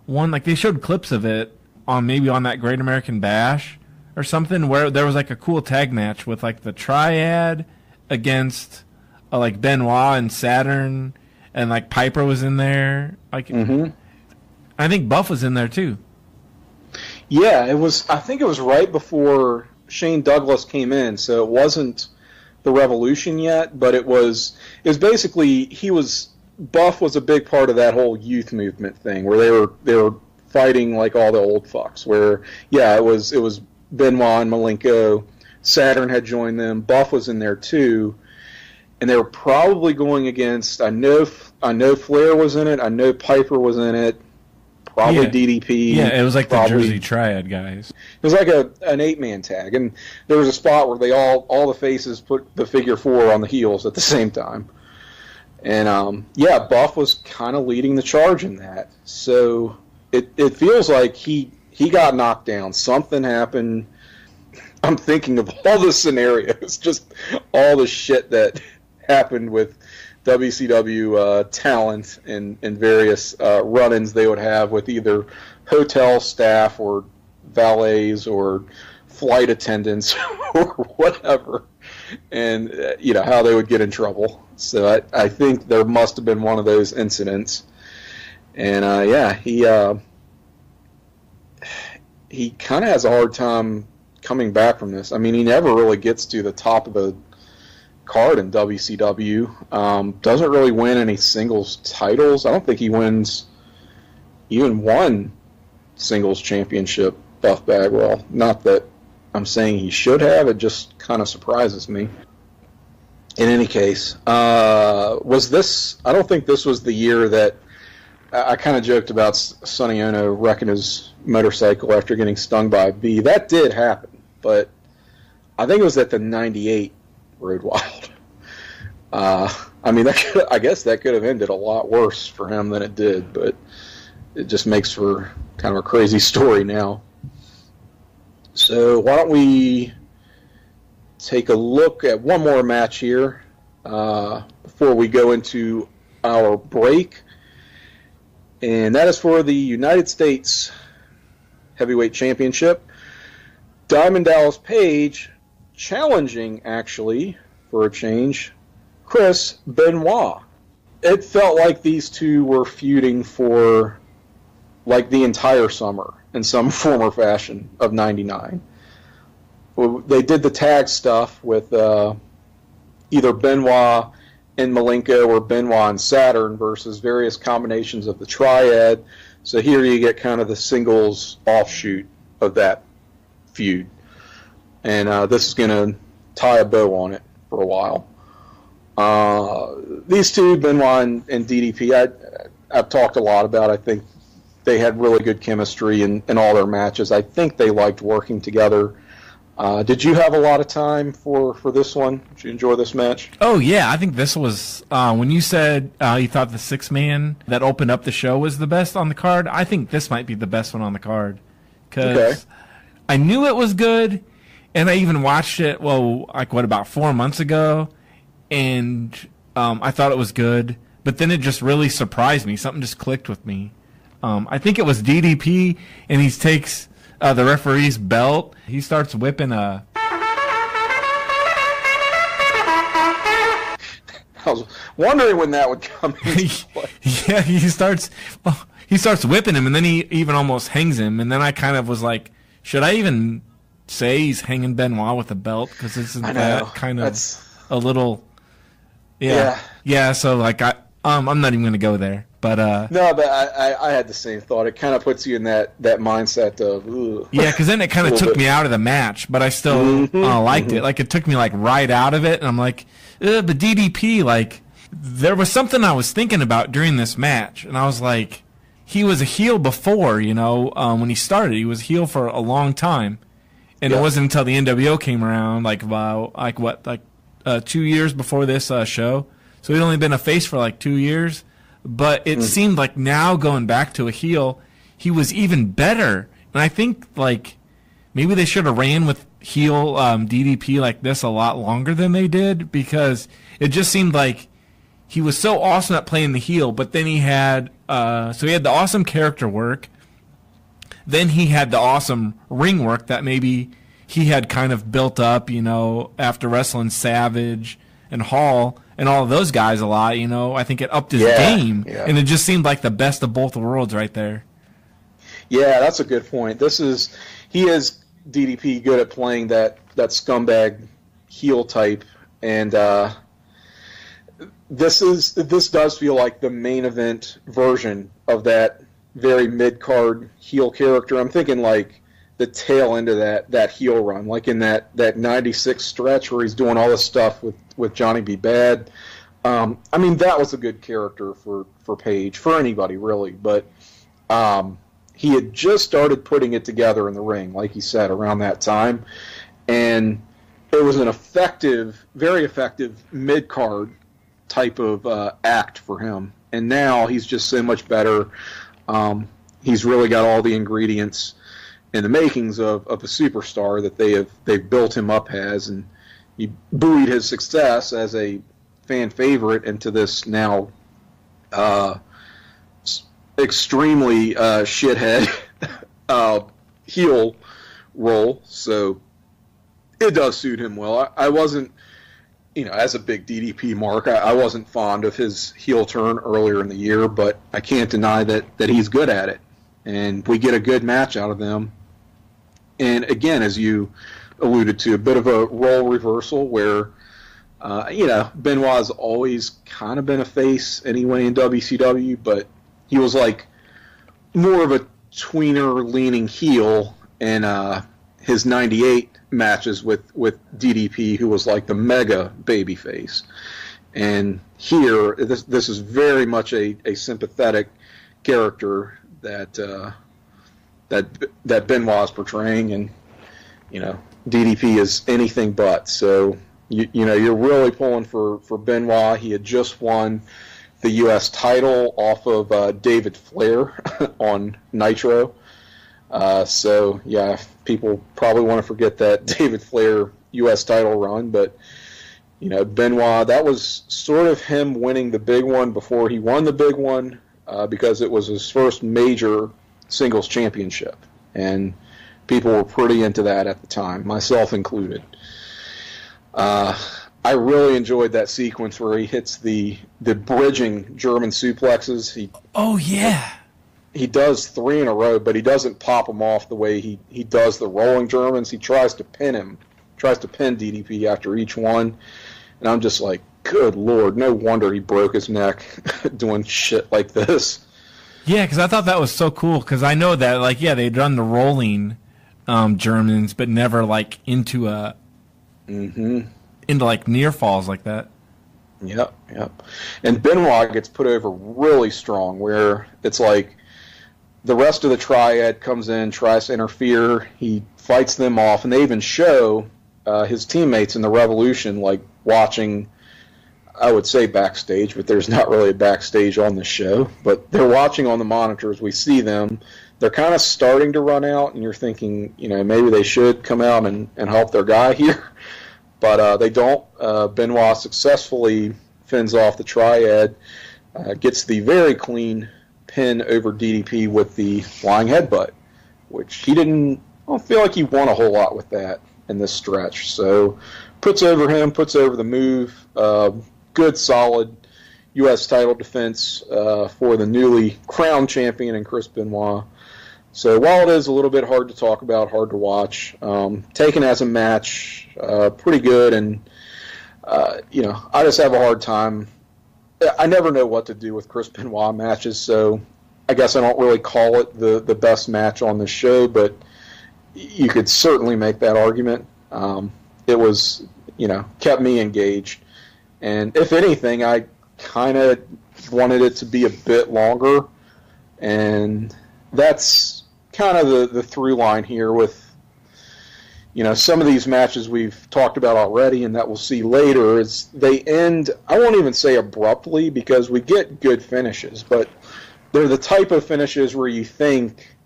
one, like they showed clips of it on that Great American Bash or something, where there was like a cool tag match with like the Triad against like Benoit and Saturn, and like Piper was in there. Like, I think Buff was in there too. Yeah, it was. I think it was right before Shane Douglas came in, so it wasn't the Revolution yet, but it was basically Buff was a big part of that whole youth movement thing, where they were fighting like all the old fucks. Where it was Benoit and Malenko, Saturn had joined them, Buff was in there too, and they were probably going against. I know Flair was in it. I know Piper was in it. Probably DDP. Yeah, it was like the Jersey Triad guys. It was like an 8-man tag, and there was a spot where they all the faces put the figure 4 on the heels at the same time. And Buff was kind of leading the charge in that. So it feels like he got knocked down. Something happened. I'm thinking of all the scenarios, just all the shit that happened with WCW talent and various run-ins they would have with either hotel staff or valets or flight attendants or whatever, and how they would get in trouble. So I think there must have been one of those incidents, and he kind of has a hard time coming back from this. I mean, he never really gets to the top of the card in WCW. Doesn't really win any singles titles. I don't think he wins even one singles championship, Buff Bagwell. Not that I'm saying he should have, it just kind of surprises me. In any case, I don't think this was the year that I kind of joked about Sonny Onoo wrecking his motorcycle after getting stung by a bee. That did happen, but I think it was at the 98 Road Wild. I mean, I guess that could have ended a lot worse for him than it did, but it just makes for kind of a crazy story now. So why don't we take a look at one more match here before we go into our break, and that is for the United States Heavyweight Championship. Diamond Dallas Page challenging, actually, for a change, Chris Benoit. It felt like these two were feuding for like the entire summer in some form or fashion of '99. They did the tag stuff with either Benoit and Malenko or Benoit and Saturn versus various combinations of the Triad. So here you get kind of the singles offshoot of that feud. And this is going to tie a bow on it for a while. These two, Benoit and DDP, I've talked a lot about. I think they had really good chemistry in all their matches. I think they liked working together. Did you have a lot of time for this one? Did you enjoy this match? Oh, yeah. I think this was, when you said you thought the 6-man that opened up the show was the best on the card, I think this might be the best one on the card. Because I knew it was good, and I even watched it, about 4 months ago, and I thought it was good. But then it just really surprised me. Something just clicked with me. I think it was DDP, and he takes the referee's belt. He starts whipping a... I was wondering when that would come into play. Yeah, he starts whipping him, and then he even almost hangs him. And then I kind of was like, should I even say he's hanging Benoit with a belt? Because isn't that kind of a little... Yeah, so like I'm not even going to go there. But no, but I had the same thought. It kind of puts you in that mindset of ugh. Yeah, because then it kind of took me out of the match, but I still liked it. Like it took me like right out of it, and I'm like, but DDP, like there was something I was thinking about during this match, and I was like, he was a heel before, when he started, he was a heel for a long time, and it wasn't until the NWO came around, 2 years before this show, so he'd only been a face for like 2 years. But it seemed like now going back to a heel, he was even better. And I think like maybe they should have ran with heel DDP like this a lot longer than they did, because it just seemed like he was so awesome at playing the heel. But then he had he had the awesome character work. Then he had the awesome ring work that maybe he had kind of built up, after wrestling Savage and Hall and all of those guys a lot, I think it upped his game, and it just seemed like the best of both worlds right there. Yeah, that's a good point. He is DDP good at playing that scumbag heel type, and this does feel like the main event version of that very mid-card heel character. I'm thinking like the tail end of that heel run, like in that 96 stretch where he's doing all this stuff with Johnny B. Bad. That was a good character for Page, for anybody really, but he had just started putting it together in the ring, like he said, around that time, and it was an very effective mid-card type of act for him, and now he's just so much better. He's really got all the ingredients and the makings of a superstar that they've built him up as, and he buoyed his success as a fan favorite into this now extremely shithead heel role. So it does suit him well. I wasn't, as a big DDP mark, I wasn't fond of his heel turn earlier in the year, but I can't deny that he's good at it, and we get a good match out of them. And again, as you alluded to, a bit of a role reversal where, Benoit's always kind of been a face anyway in WCW, but he was like more of a tweener-leaning heel in his 98 matches with DDP, who was like the mega babyface. And here, this is very much a sympathetic character that Benoit is portraying, and DDP is anything but. So you're really pulling for Benoit. He had just won the U.S. title off of David Flair on Nitro. So yeah, people probably want to forget that David Flair U.S. title run, but Benoit, that was sort of him winning the big one before he won the big one, because it was his first major singles championship, and people were pretty into that at the time, myself included. I really enjoyed that sequence where he hits the bridging German suplexes. He does 3 in a row, but he doesn't pop them off the way he does the rolling Germans. He tries to pin DDP after each one, and I'm just like, good Lord, no wonder he broke his neck doing shit like this. Yeah, because I thought that was so cool, because I know that, they'd run the rolling Germans, but never, into near falls like that. Yep. And Benoit gets put over really strong, where it's like the rest of the triad comes in, tries to interfere. He fights them off, and they even show his teammates in the Revolution, like, watching, I would say backstage, but there's not really a backstage on the show. But they're watching on the monitors. We see them. They're kind of starting to run out, and you're thinking, maybe they should come out and help their guy here. But they don't. Benoit successfully fends off the triad, gets the very clean pin over DDP with the flying headbutt, which I don't feel like he won a whole lot with that in this stretch. So puts over him, puts over the move. Good, solid U.S. title defense for the newly crowned champion in Chris Benoit. So while it is a little bit hard to talk about, hard to watch, taken as a match, pretty good. And, I just have a hard time. I never know what to do with Chris Benoit matches, so I guess I don't really call it the best match on the show, but you could certainly make that argument. It was, kept me engaged. And if anything, I kind of wanted it to be a bit longer. And that's kind of the through line here with, some of these matches we've talked about already and that we'll see later is they end, I won't even say abruptly because we get good finishes, but they're the type of finishes where you think,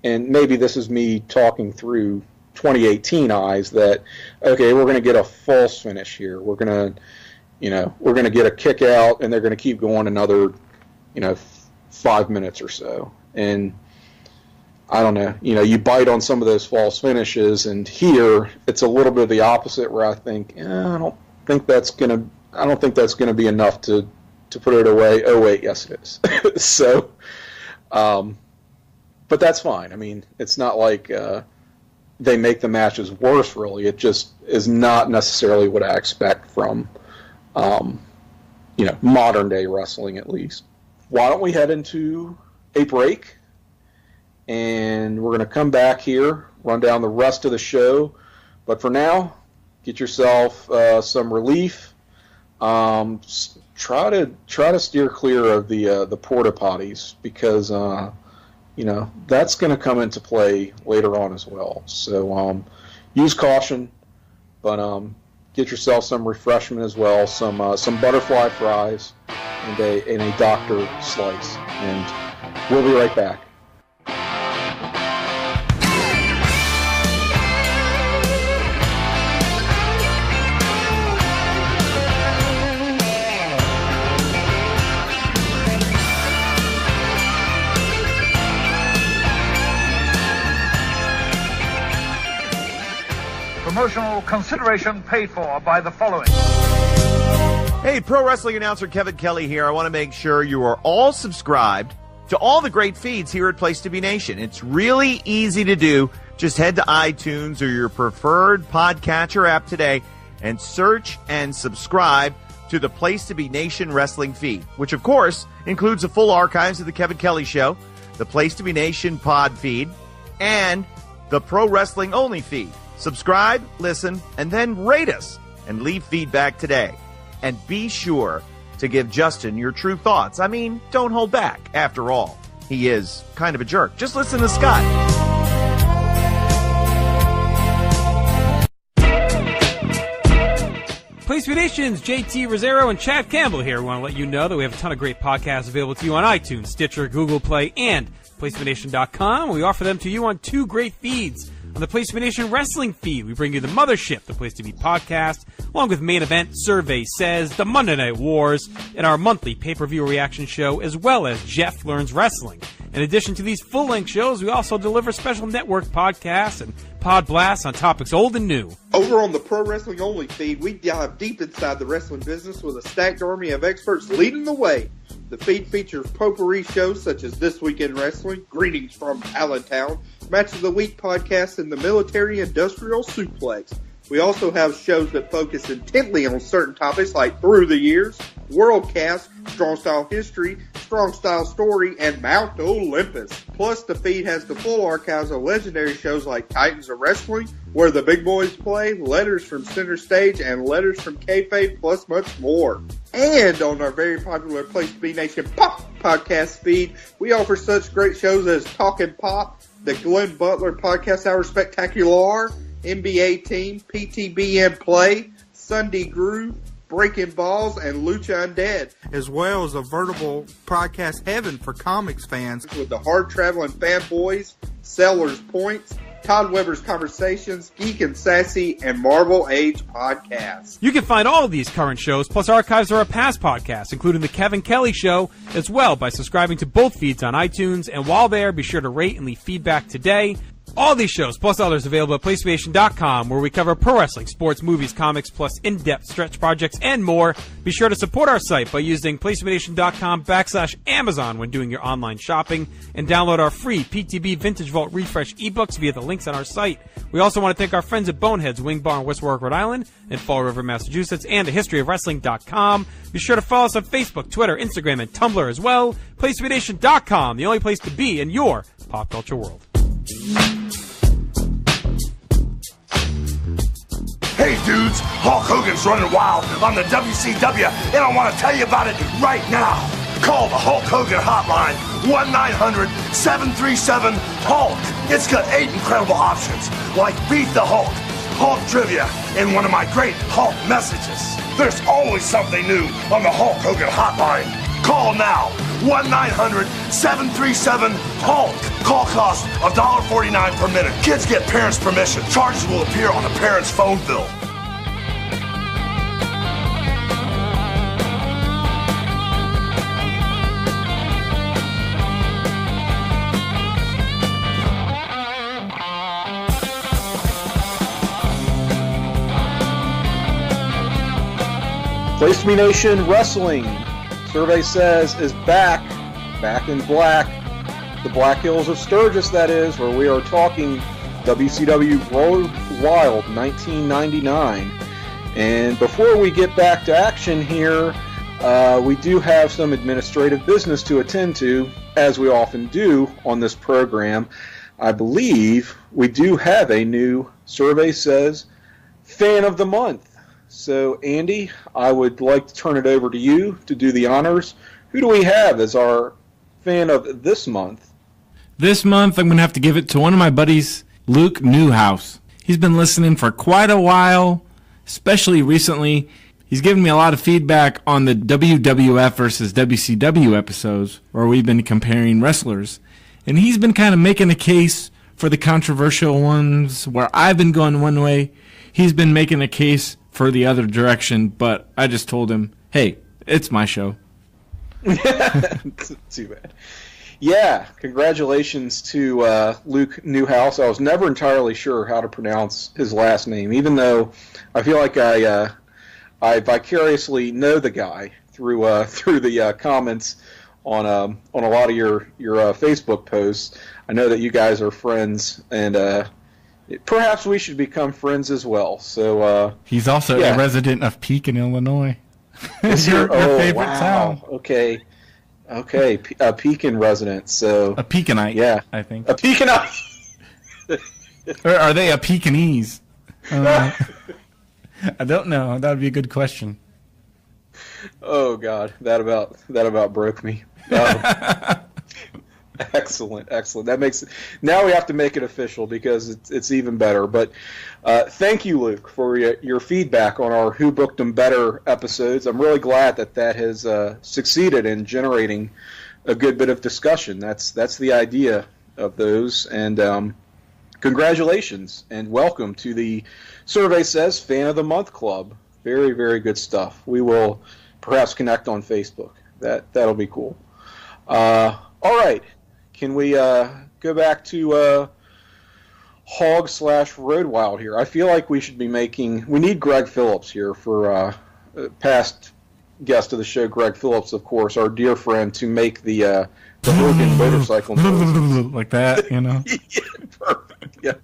and maybe this is me talking through 2018 eyes, that, okay, we're going to get a false finish here. We're going to get a kick out and they're going to keep going another, 5 minutes or so. And I don't know, you bite on some of those false finishes, and here it's a little bit of the opposite where I think, I don't think that's going to be enough to put it away. Oh wait, yes it is. So, but that's fine. I mean, it's not like they make the matches worse, really. It just is not necessarily what I expect from, modern day wrestling, at least. Why don't we head into a break? And we're going to come back here, run down the rest of the show. But for now, get yourself some relief. Try to steer clear of the porta potties because that's going to come into play later on as well. So use caution, but get yourself some refreshment as well, some butterfly fries and a Dr. slice, and we'll be right back. Promotional consideration paid for by the following. Hey, pro wrestling announcer Kevin Kelly here. I want to make sure you are all subscribed to all the great feeds here at Place to Be Nation. It's really easy to do. Just head to iTunes or your preferred podcatcher app today and search and subscribe to the Place to Be Nation wrestling feed, which of course includes the full archives of the Kevin Kelly Show, the Place to Be Nation pod feed, and the Pro Wrestling Only feed. Subscribe, listen, and then rate us and leave feedback today. And be sure to give Justin your true thoughts. I mean, don't hold back. After all, he is kind of a jerk. Just listen to Scott. Place to Be Nation's JT Rosero and Chad Campbell here. We want to let you know that we have a ton of great podcasts available to you on iTunes, Stitcher, Google Play, and PlaceToBeNation.com. We offer them to you on two great feeds. On the Place to Be Nation wrestling feed, we bring you the Mothership, the Place to Be podcast, along with Main Event, Survey Says, the Monday Night Wars, and our monthly pay-per-view reaction show, as well as Jeff Learns Wrestling. In addition to these full-length shows, we also deliver special network podcasts and pod blasts on topics old and new. Over on the Pro Wrestling Only feed, we dive deep inside the wrestling business with a stacked army of experts leading the way. The feed features potpourri shows such as This Week in Wrestling, Greetings from Allentown, Match of the Week podcast, and the Military Industrial Suplex. We also have shows that focus intently on certain topics like Through the Years, Worldcast, Strong Style History, Strong Style Story, and Mount Olympus. Plus, the feed has the full archives of legendary shows like Titans of Wrestling, Where the Big Boys Play, Letters from Center Stage, and Letters from Kayfabe, plus much more. And on our very popular Place to Be Nation Pop podcast feed. We offer such great shows as Talkin' Pop, the Glenn Butler Podcast Hour Spectacular, NBA Team, PTBN Play, Sunday Groove, Breaking Balls, and Lucha Undead. As well as a veritable podcast heaven for comics fans. With the Hard Traveling Fanboys, Sellers Points, Todd Weber's Conversations, Geek and Sassy, and Marvel Age Podcasts. You can find all of these current shows, plus archives of our past podcasts, including The Kevin Kelly Show, as well by subscribing to both feeds on iTunes. And while there, be sure to rate and leave feedback today. All these shows, plus others, available at PlayStation.com, where we cover pro wrestling, sports, movies, comics, plus in-depth stretch projects and more. Be sure to support our site by using PlayStation.com/Amazon when doing your online shopping, and download our free PTB Vintage Vault Refresh ebooks via the links on our site. We also want to thank our friends at Boneheads Wing Bar in West Warwick, Rhode Island, and Fall River, Massachusetts, and thehistoryofwrestling.com. Be sure to follow us on Facebook, Twitter, Instagram, and Tumblr as well. PlayStation.com, the only place to be in your pop culture world. Hey dudes, Hulk Hogan's running wild on the WCW, and I want to tell you about it right now. Call the Hulk Hogan hotline, 1-900-737-HULK. It's got 8 incredible options, like Beat the Hulk, Hulk Trivia, and one of my great Hulk messages. There's always something new on the Hulk Hogan hotline. Call now, 1-900-737-HULK. Call costs $1.49 per minute. Kids get parents' permission. Charges will appear on the parent's phone bill. Place to Be Nation Wrestling, Survey Says, is back in black. The Black Hills of Sturgis, that is, where we are talking WCW Road Wild 1999. And before we get back to action here, we do have some administrative business to attend to, as we often do on this program. I believe we do have a new Survey Says Fan of the Month. So, Andy, I would like to turn it over to you to do the honors. Who do we have as our fan of this month? This month, I'm going to have to give it to one of my buddies, Luke Newhouse. He's been listening for quite a while, especially recently. He's given me a lot of feedback on the WWF versus WCW episodes, where we've been comparing wrestlers. And he's been kind of making a case for the controversial ones, where I've been going one way. He's been making a case for the other direction, but I just told him, hey, it's my show. Too bad. Yeah, congratulations to Luke Newhouse. I was never entirely sure how to pronounce his last name, even though I feel like I vicariously know the guy through the comments on a lot of your Facebook posts. I know that you guys are friends, and perhaps we should become friends as well. So he's also a resident of Pekin, Illinois. Is your favorite town? Okay, a Pekin resident. So a Pekinite, yeah, I think a Pekinite. Or are they a Pekingese? I don't know. That would be a good question. Oh God, that about broke me. Excellent. That makes it. Now we have to make it official because it's even better. But thank you, Luke, for your feedback on our Who Booked Them Better episodes. I'm really glad that has succeeded in generating a good bit of discussion. That's the idea of those. And congratulations and welcome to the Survey Says Fan of the Month Club. Very, very good stuff. We will perhaps connect on Facebook. That'll be cool. All right. Can we go back to Hog/Road Wild here? I feel like we should be we need Greg Phillips here for past guest of the show, Greg Phillips, of course, our dear friend, to make the Hogan motorcycle noise. Like that, you know? Yeah, perfect. Yeah.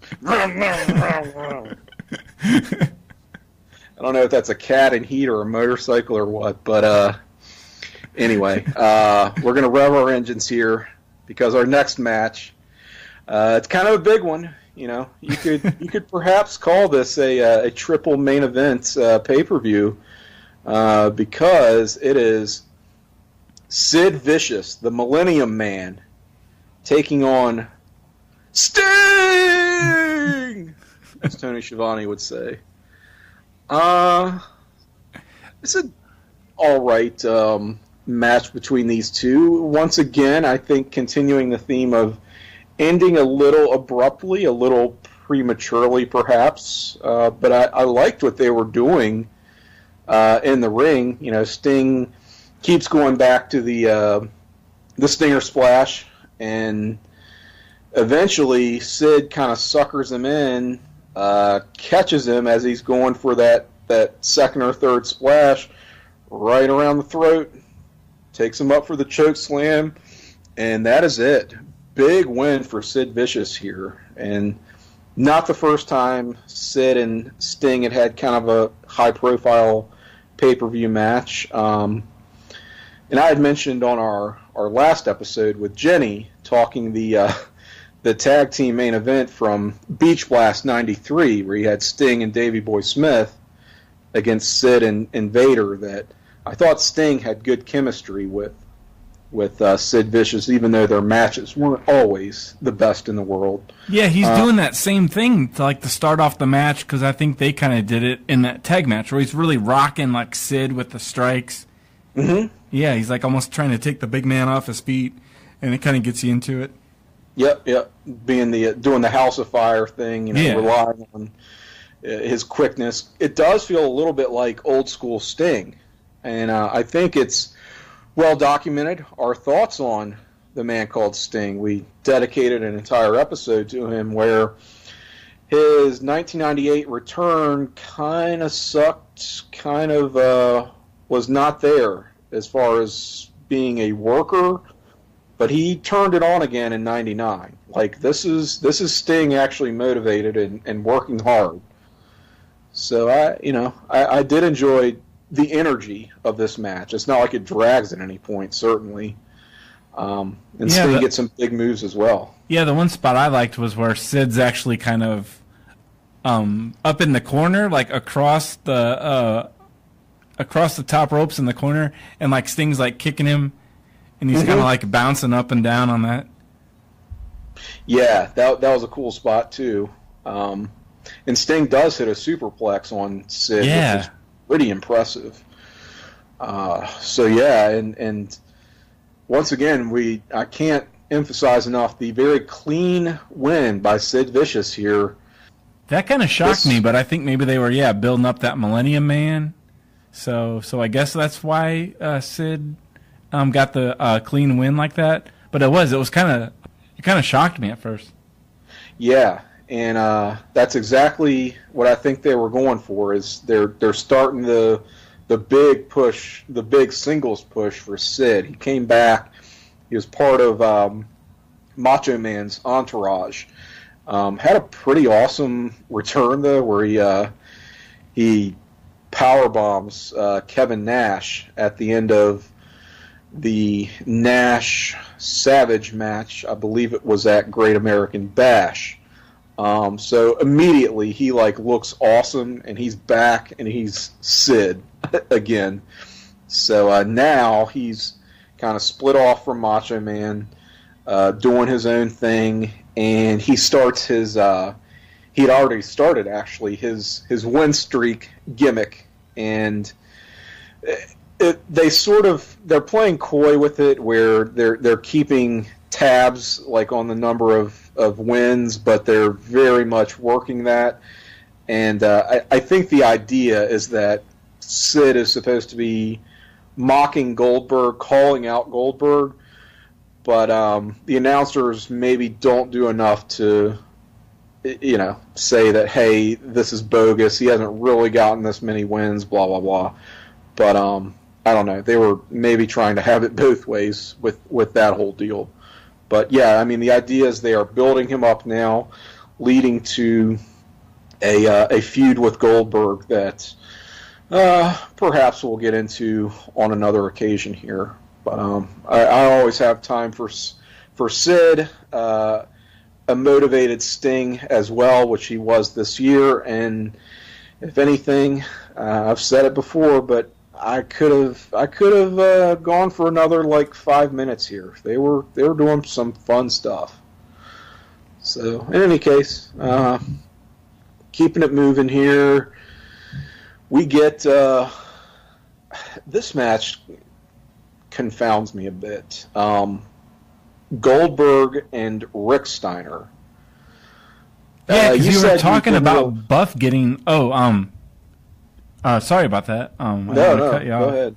I don't know if that's a cat in heat or a motorcycle or what, but anyway, we're going to rev our engines here because our next match, it's kind of a big one. You know, you could perhaps call this a triple main event pay-per-view because it is Sid Vicious, the Millennium Man, taking on Sting, as Tony Schiavone would say. It's an all right match between these two. Once again, I think continuing the theme of ending a little abruptly, a little prematurely, perhaps. But I liked what they were doing in the ring. You know, Sting keeps going back to the Stinger Splash, and eventually Sid kind of suckers him in, catches him as he's going for that second or third splash right around the throat, takes him up for the choke slam, and that is it. Big win for Sid Vicious here, and not the first time Sid and Sting had kind of a high-profile pay-per-view match. And I had mentioned on our last episode with Jenny, talking the tag team main event from Beach Blast 93, where you had Sting and Davey Boy Smith against Sid and Vader, that I thought Sting had good chemistry with Sid Vicious, even though their matches weren't always the best in the world. Yeah, he's doing that same thing to start off the match, because I think they kind of did it in that tag match where he's really rocking like Sid with the strikes. Mm-hmm. Yeah, he's like almost trying to take the big man off his feet, and it kind of gets you into it. Yep. Doing the House of Fire thing, relying on his quickness. It does feel a little bit like old school Sting, and I think it's well documented. Our thoughts on the man called Sting. We dedicated an entire episode to him, where his 1998 return kind of sucked, was not there as far as being a worker, but he turned it on again in '99. Like, this is Sting actually motivated and working hard. So I did enjoy the energy of this match. It's not like it drags at any point, certainly. And Sting gets some big moves as well. Yeah, the one spot I liked was where Sid's actually kind of up in the corner, like across the top ropes in the corner, and like Sting's like kicking him, and he's kind of like bouncing up and down on that. Yeah, that was a cool spot too. And Sting does hit a superplex on Sid, which is pretty impressive. And once again, I can't emphasize enough the very clean win by Sid Vicious here. That kind of shocked me, but I think maybe they were building up that Millennium Man. So I guess that's why Sid got the clean win like that. But it kind of shocked me at first. Yeah, and that's exactly what I think they were going for. Is they're starting the big push, the big singles push for Sid. He came back. He was part of Macho Man's entourage. Had a pretty awesome return though, where he power bombs Kevin Nash at the end of the Nash Savage match. I believe it was at Great American Bash. So immediately he looks awesome, and he's back, and he's Sid again. So now he's kind of split off from Macho Man, doing his own thing, and he starts his he'd already started actually his win streak gimmick, and they're playing coy with it, where they're keeping tabs on the number of wins, but they're very much working that. And I think the idea is that Sid is supposed to be mocking Goldberg, calling out Goldberg, but the announcers maybe don't do enough to say that, hey, this is bogus, he hasn't really gotten this many wins, blah blah blah. But I don't know, they were maybe trying to have it both ways with that whole deal. But yeah, I mean, the idea is they are building him up now, leading to a feud with Goldberg that perhaps we'll get into on another occasion here. But I always have time for Sid, a motivated Sting as well, which he was this year. And if anything, I've said it before, but I could have gone for another like 5 minutes here. They were doing some fun stuff. So in any case, keeping it moving here, we get this match confounds me a bit. Goldberg and Rick Steiner. Yeah, because you were talking about Buff getting. Sorry about that. No, go ahead.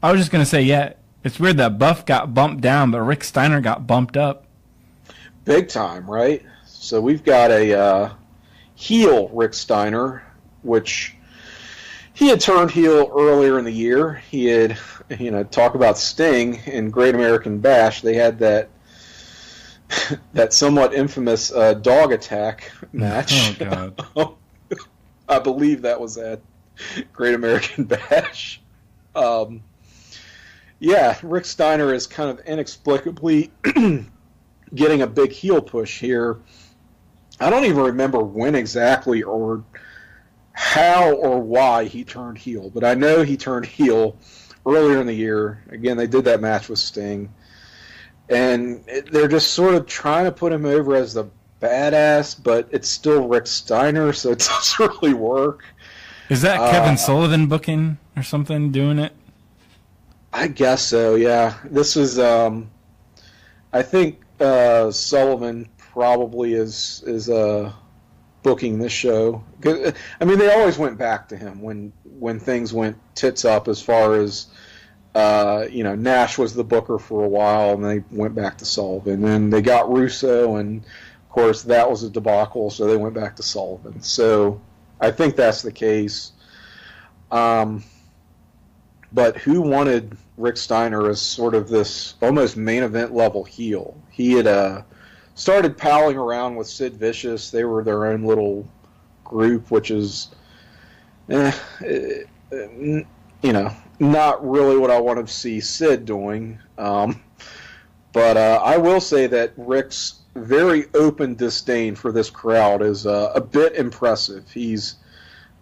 I was just gonna say, yeah, it's weird that Buff got bumped down, but Rick Steiner got bumped up. Big time, right? So we've got a heel Rick Steiner, which he had turned heel earlier in the year. He had, talk about Sting in Great American Bash. They had that somewhat infamous dog attack match. Oh, God. I believe that was at Great American Bash. Rick Steiner is kind of inexplicably getting a big heel push here. I don't even remember when exactly or how or why he turned heel, but I know he turned heel earlier in the year. Again, they did that match with Sting, and they're just sort of trying to put him over as the badass, but it's still Rick Steiner, so it doesn't really work. Is that Kevin Sullivan booking or something doing it? I guess so, yeah. This is, I think Sullivan probably is booking this show. I mean, they always went back to him when things went tits up as far as, Nash was the booker for a while, and they went back to Sullivan. And they got Russo, and of course that was a debacle, so they went back to Sullivan. So I think that's the case. But who wanted Rick Steiner as sort of this almost main event level heel? He had started palling around with Sid Vicious. They were their own little group, which is, not really what I want to see Sid doing. But I will say that Rick's very open disdain for this crowd is a bit impressive. He's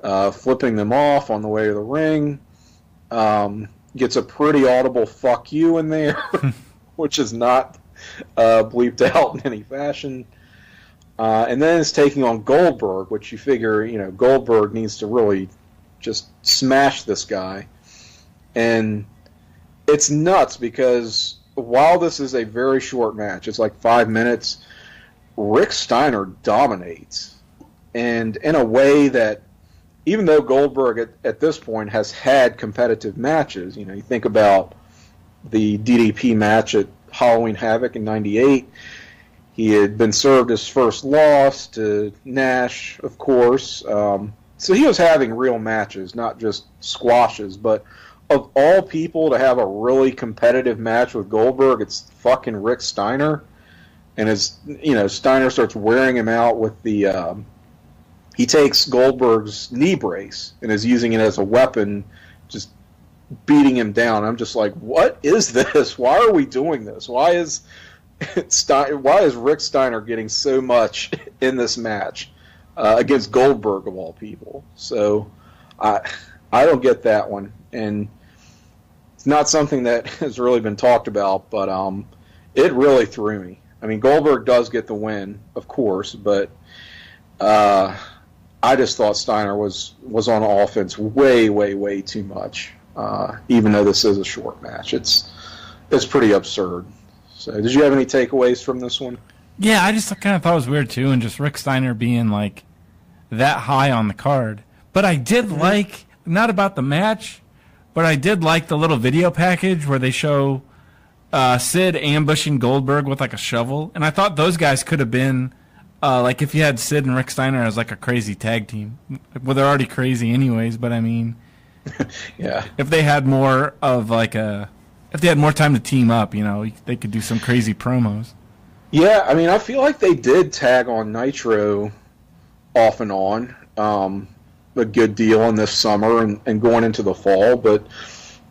flipping them off on the way to the ring. Gets a pretty audible "fuck you" in there, which is not bleeped out in any fashion. And then it's taking on Goldberg, which you figure, Goldberg needs to really just smash this guy. And it's nuts because while this is a very short match, it's like 5 minutes, Rick Steiner dominates. And in a way that, even though Goldberg at this point has had competitive matches, you think about the DDP match at Halloween Havoc in '98, he had been served his first loss to Nash, of course. So he was having real matches, not just squashes. But of all people to have a really competitive match with Goldberg, it's fucking Rick Steiner. And as Steiner starts wearing him out with the he takes Goldberg's knee brace and is using it as a weapon, just beating him down. I'm just like, what is this? Why are we doing this? Why is Rick Steiner getting so much in this match against Goldberg of all people? So I don't get that one, and it's not something that has really been talked about. But it really threw me. I mean, Goldberg does get the win, of course, but I just thought Steiner was on offense way, way, way too much. Even though this is a short match, it's pretty absurd. So, did you have any takeaways from this one? Yeah, I just kind of thought it was weird too, and just Rick Steiner being like that high on the card. But I did like, not about the match, but I did like the little video package where they show Sid ambushing Goldberg with like a shovel, and I thought those guys could have been. Like if you had Sid and Rick Steiner as like a crazy tag team, well, they're already crazy anyways. But I mean, yeah, if they had more of if they had more time to team up, they could do some crazy promos. Yeah, I mean, I feel like they did tag on Nitro off and on a good deal in this summer and going into the fall. But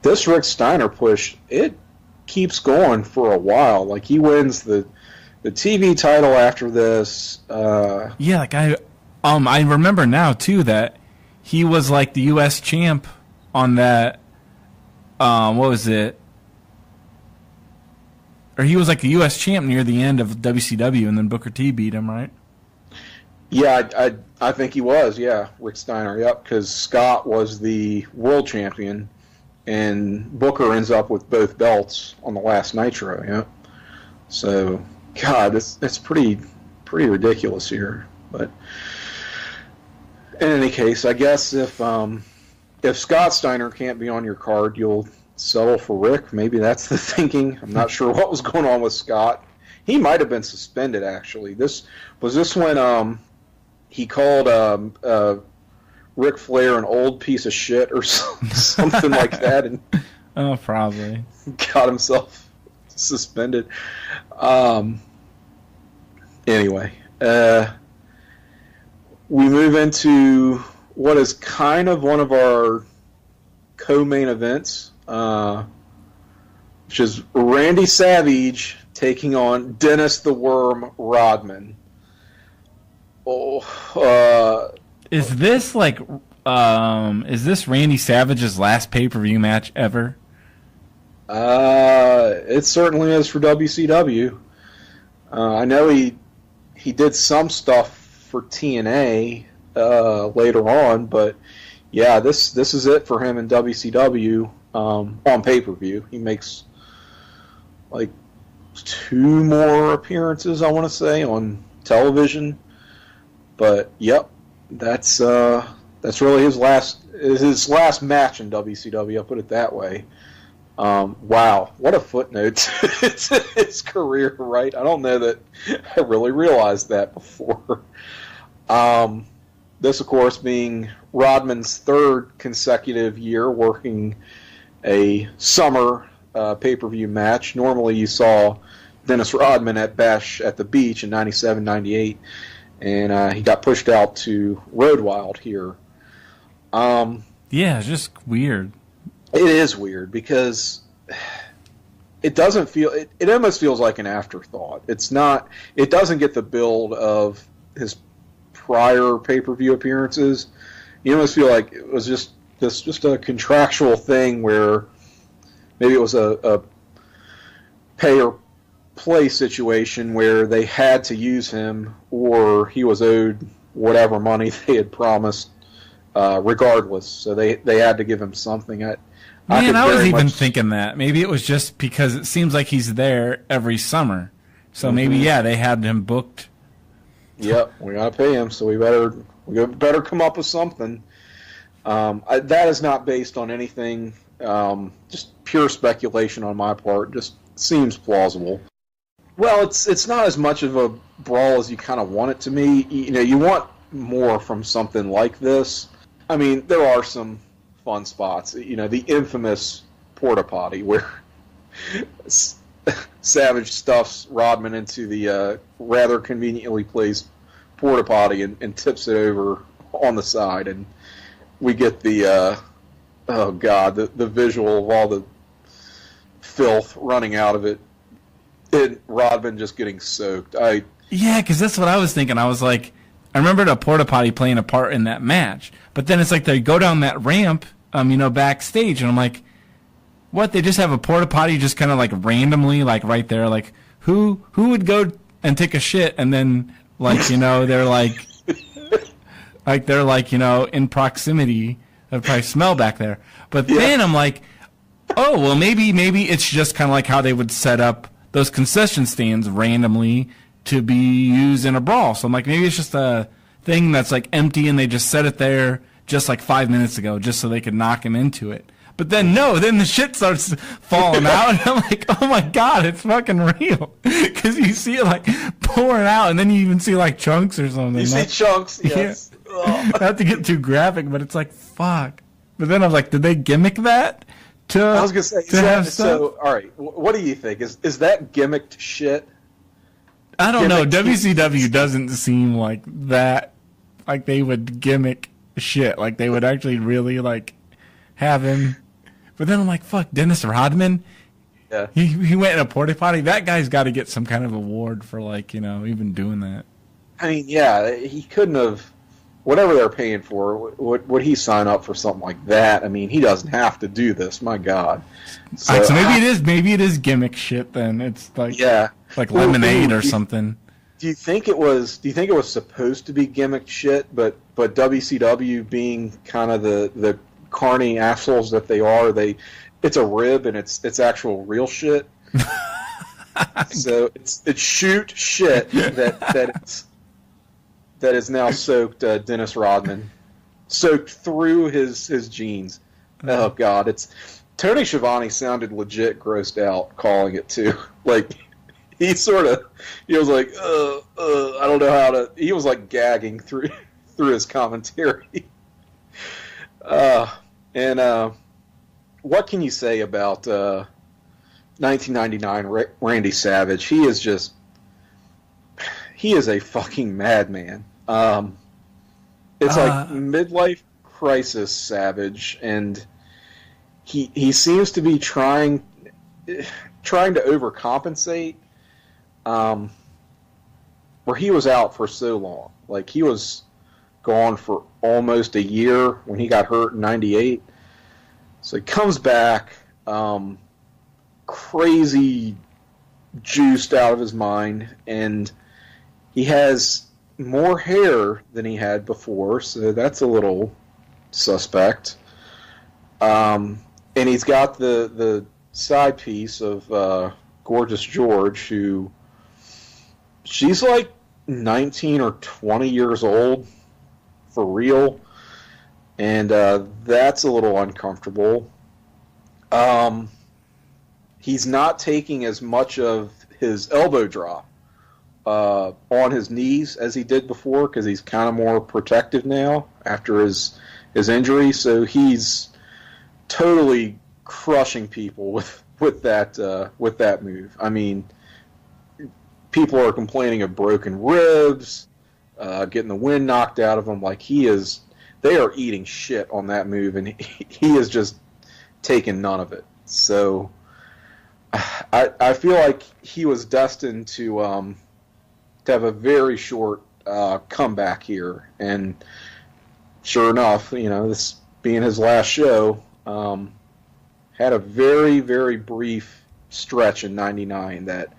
this Rick Steiner push, it keeps going for a while. Like he wins the TV title after this. Yeah, like I remember now too that he was like the U.S. champ on that what was it? Or he was like the U.S. champ near the end of WCW, and then Booker T beat him, right? Yeah, I think he was, yeah. Rick Steiner, yep, because Scott was the world champion, and Booker ends up with both belts on the last Nitro, yeah. So, God, it's pretty ridiculous here. But in any case, I guess if Scott Steiner can't be on your card, you'll settle for Rick. Maybe that's the thinking. I'm not sure what was going on with Scott. He might have been suspended, actually. This when he called Ric Flair an old piece of shit or something like that, and probably got himself suspended. Anyway, we move into what is kind of one of our co-main events, which is Randy Savage taking on Dennis the Worm Rodman. Is this Randy Savage's last pay-per-view match ever? It certainly is for WCW. I know he did some stuff for TNA later on, but yeah, this is it for him in WCW on pay-per-view. He makes like 2 more appearances, I want to say, on television. But yep, that's really his last match in WCW. I'll put it that way. Wow, what a footnote to his career, right? I don't know that I really realized that before. This, of course, being Rodman's 3rd consecutive year working a summer pay-per-view match. Normally you saw Dennis Rodman at Bash at the Beach in 97, 98, and he got pushed out to Road Wild here. Yeah, it's just weird. It is weird because it doesn't feel. It almost feels like an afterthought. It's not. It doesn't get the build of his prior pay-per-view appearances. You almost feel like it was just a contractual thing where maybe it was a pay or play situation where they had to use him, or he was owed whatever money they had promised, regardless. So they had to give him something. I was even thinking that. Maybe it was just because it seems like he's there every summer. So maybe, they had him booked. Yep, we got to pay him, so we better come up with something. That is not based on anything, just pure speculation on my part. Just seems plausible. Well, it's not as much of a brawl as you kind of want it to be. You want more from something like this. I mean, there are some fun spots. The infamous porta potty where Savage stuffs Rodman into the rather conveniently placed porta potty and tips it over on the side, and we get the the visual of all the filth running out of it, and Rodman just getting soaked. Yeah, because that's what I was thinking. I was like, I remembered a porta potty playing a part in that match, but then it's like they go down that ramp, backstage, and I'm like, what? They just have a porta potty just kind of like randomly, like right there, like who would go and take a shit and then they're in proximity. That'd probably smell back there. But then I'm like, oh well, maybe it's just kind of like how they would set up those concession stands randomly to be used in a brawl. So I'm like, maybe it's just a thing that's like empty and they just set it there just like 5 minutes ago just so they could knock him into it. But then then the shit starts falling out, and I'm like, oh my god, it's fucking real. Because you see it like pouring out, and then you even see like chunks or something. You see chunks, yes. Yeah. Not to get too graphic, but it's like, fuck. But then I was like, did they gimmick that? I was going to say, so, all right, what do you think? Is that gimmicked shit? I don't know. WCW doesn't seem like that. Like they would gimmick shit. Like they would actually really like have him. But then I'm like, fuck, Dennis Rodman? Yeah. He went in a porta potty. That guy's got to get some kind of award for even doing that. I mean, yeah, he couldn't have whatever they're paying for, would he sign up for something like that? I mean, he doesn't have to do this. My God. So maybe it is gimmick shit. Then it's like like lemonade or something. Do you think it was supposed to be gimmick shit, but WCW being kind of the carny assholes that they are, it's a rib and it's actual real shit. So it's shoot shit that is now soaked Dennis Rodman, soaked through his jeans. Oh God, Tony Schiavone sounded legit grossed out calling it too. Like he was like, I don't know how to. He was like gagging through his commentary. And what can you say about 1999 Randy Savage? He is a fucking madman. It's like midlife crisis Savage, and he seems to be trying to overcompensate. Where he was out for so long, like he was gone for almost a year when he got hurt in '98. So he comes back, crazy juiced out of his mind, and he has more hair than he had before, so that's a little suspect. And he's got the side piece of Gorgeous George, who she's like 19 or 20 years old for real, and that's a little uncomfortable. He's not taking as much of his elbow drop on his knees as he did before, because he's kind of more protective now after his injury. So he's totally crushing people with that move. I mean, people are complaining of broken ribs, getting the wind knocked out of him. Like they are eating shit on that move, and he is just taking none of it. So I feel like he was destined to have a very short comeback here, and sure enough, this being his last show, had a very, very brief stretch in '99 that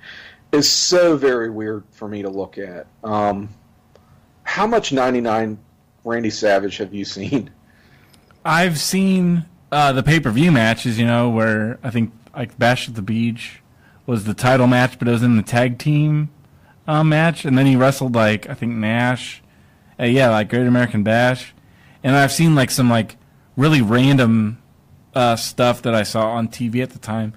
is so very weird for me to look at. How much '99 Randy Savage have you seen? I've seen the pay-per-view matches, where I think like Bash at the Beach was the title match, but it was in the tag team match, and then he wrestled I think Nash, like Great American Bash, and I've seen some really random stuff that I saw on TV at the time.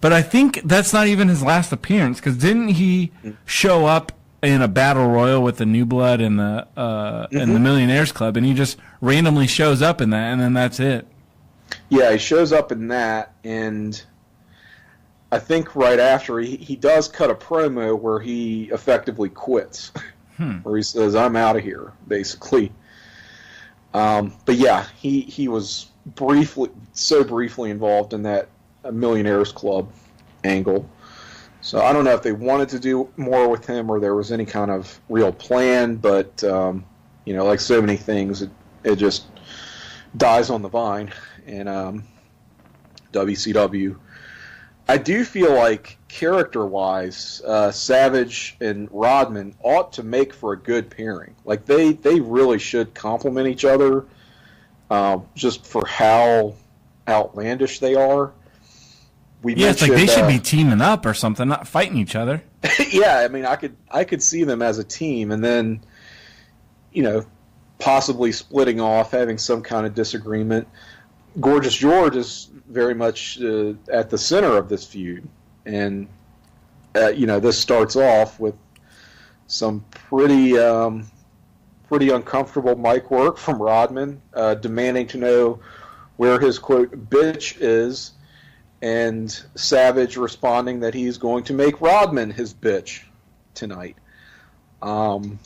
But I think that's not even his last appearance, because didn't he show up in a battle royal with the New Blood and the and the Millionaires Club, and he just randomly shows up in that, and then that's it? Yeah, he shows up in that, and I think right after he does cut a promo where he effectively quits, where he says, "I'm out of here," basically. But yeah, he was briefly involved in that Millionaires Club angle. So I don't know if they wanted to do more with him or there was any kind of real plan, but like so many things, it just dies on the vine. And WCW, I do feel like character-wise, Savage and Rodman ought to make for a good pairing. Like they really should complement each other, just for how outlandish they are. It's like they should be teaming up or something, not fighting each other. Yeah, I mean, I could see them as a team, and then, possibly splitting off, having some kind of disagreement. Gorgeous George is very much at the center of this feud, and this starts off with some pretty uncomfortable mic work from Rodman, demanding to know where his quote bitch is. And Savage responding that he's going to make Rodman his bitch tonight. Then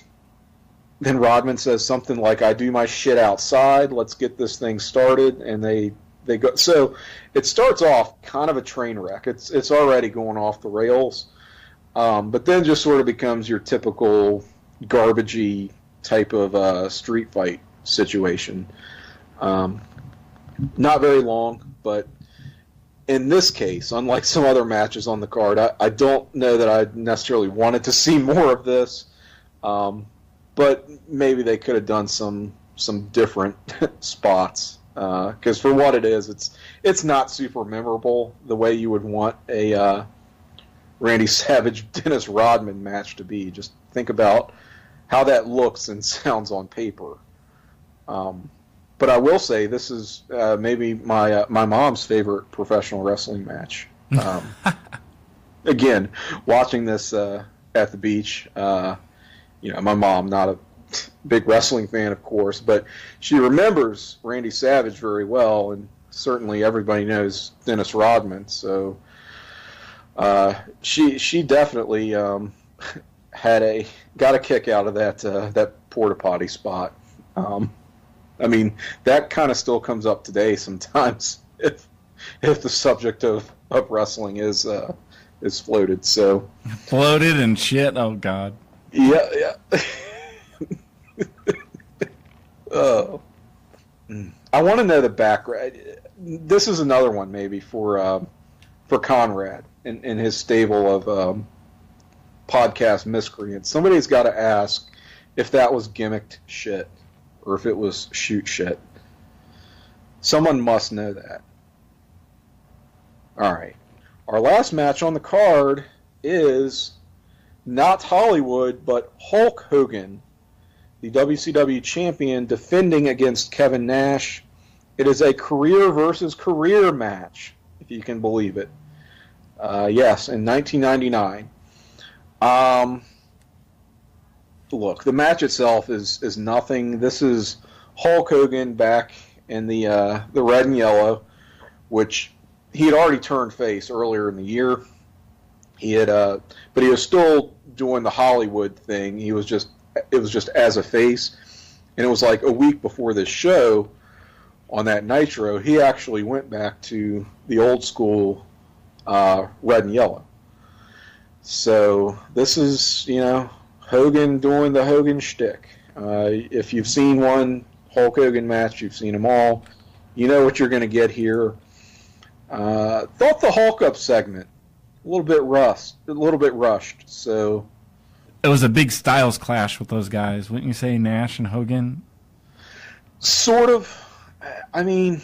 Rodman says something like, "I do my shit outside. Let's get this thing started." And they go. So it starts off kind of a train wreck. It's already going off the rails. But then just sort of becomes your typical garbagey type of street fight situation. Not very long, but in this case, unlike some other matches on the card, I don't know that I necessarily wanted to see more of this. But maybe they could have done some different spots. Because for what it is, it's not super memorable the way you would want a Randy Savage Dennis Rodman match to be. Just think about how that looks and sounds on paper. But I will say this is maybe my mom's favorite professional wrestling match. Again, watching this at the beach, my mom, not a big wrestling fan, of course, but she remembers Randy Savage very well, and certainly everybody knows Dennis Rodman. So she definitely got a kick out of that porta potty spot. I mean, that kind of still comes up today sometimes if the subject of wrestling is floated. So floated and shit. Oh God. Yeah. Oh. I want to know the background. This is another one maybe for Conrad and his stable of podcast miscreants. Somebody's got to ask if that was gimmicked shit or if it was shoot shit. Someone must know that. All right. Our last match on the card is not Hollywood, but Hulk Hogan, the WCW champion, defending against Kevin Nash. It is a career versus career match, if you can believe it. Yes, in 1999. Look, the match itself is nothing. This is Hulk Hogan back in the red and yellow, which he had already turned face earlier in the year. He had, but he was still doing the Hollywood thing. It was just as a face, and it was like a week before this show on that Nitro, he actually went back to the old school red and yellow. So this is, Hogan doing the Hogan shtick. If you've seen one Hulk Hogan match, you've seen them all. You know what you're going to get here. Thought the Hulk up segment a little bit rushed. So it was a big styles clash with those guys, wouldn't you say? Nash and Hogan. Sort of. I mean,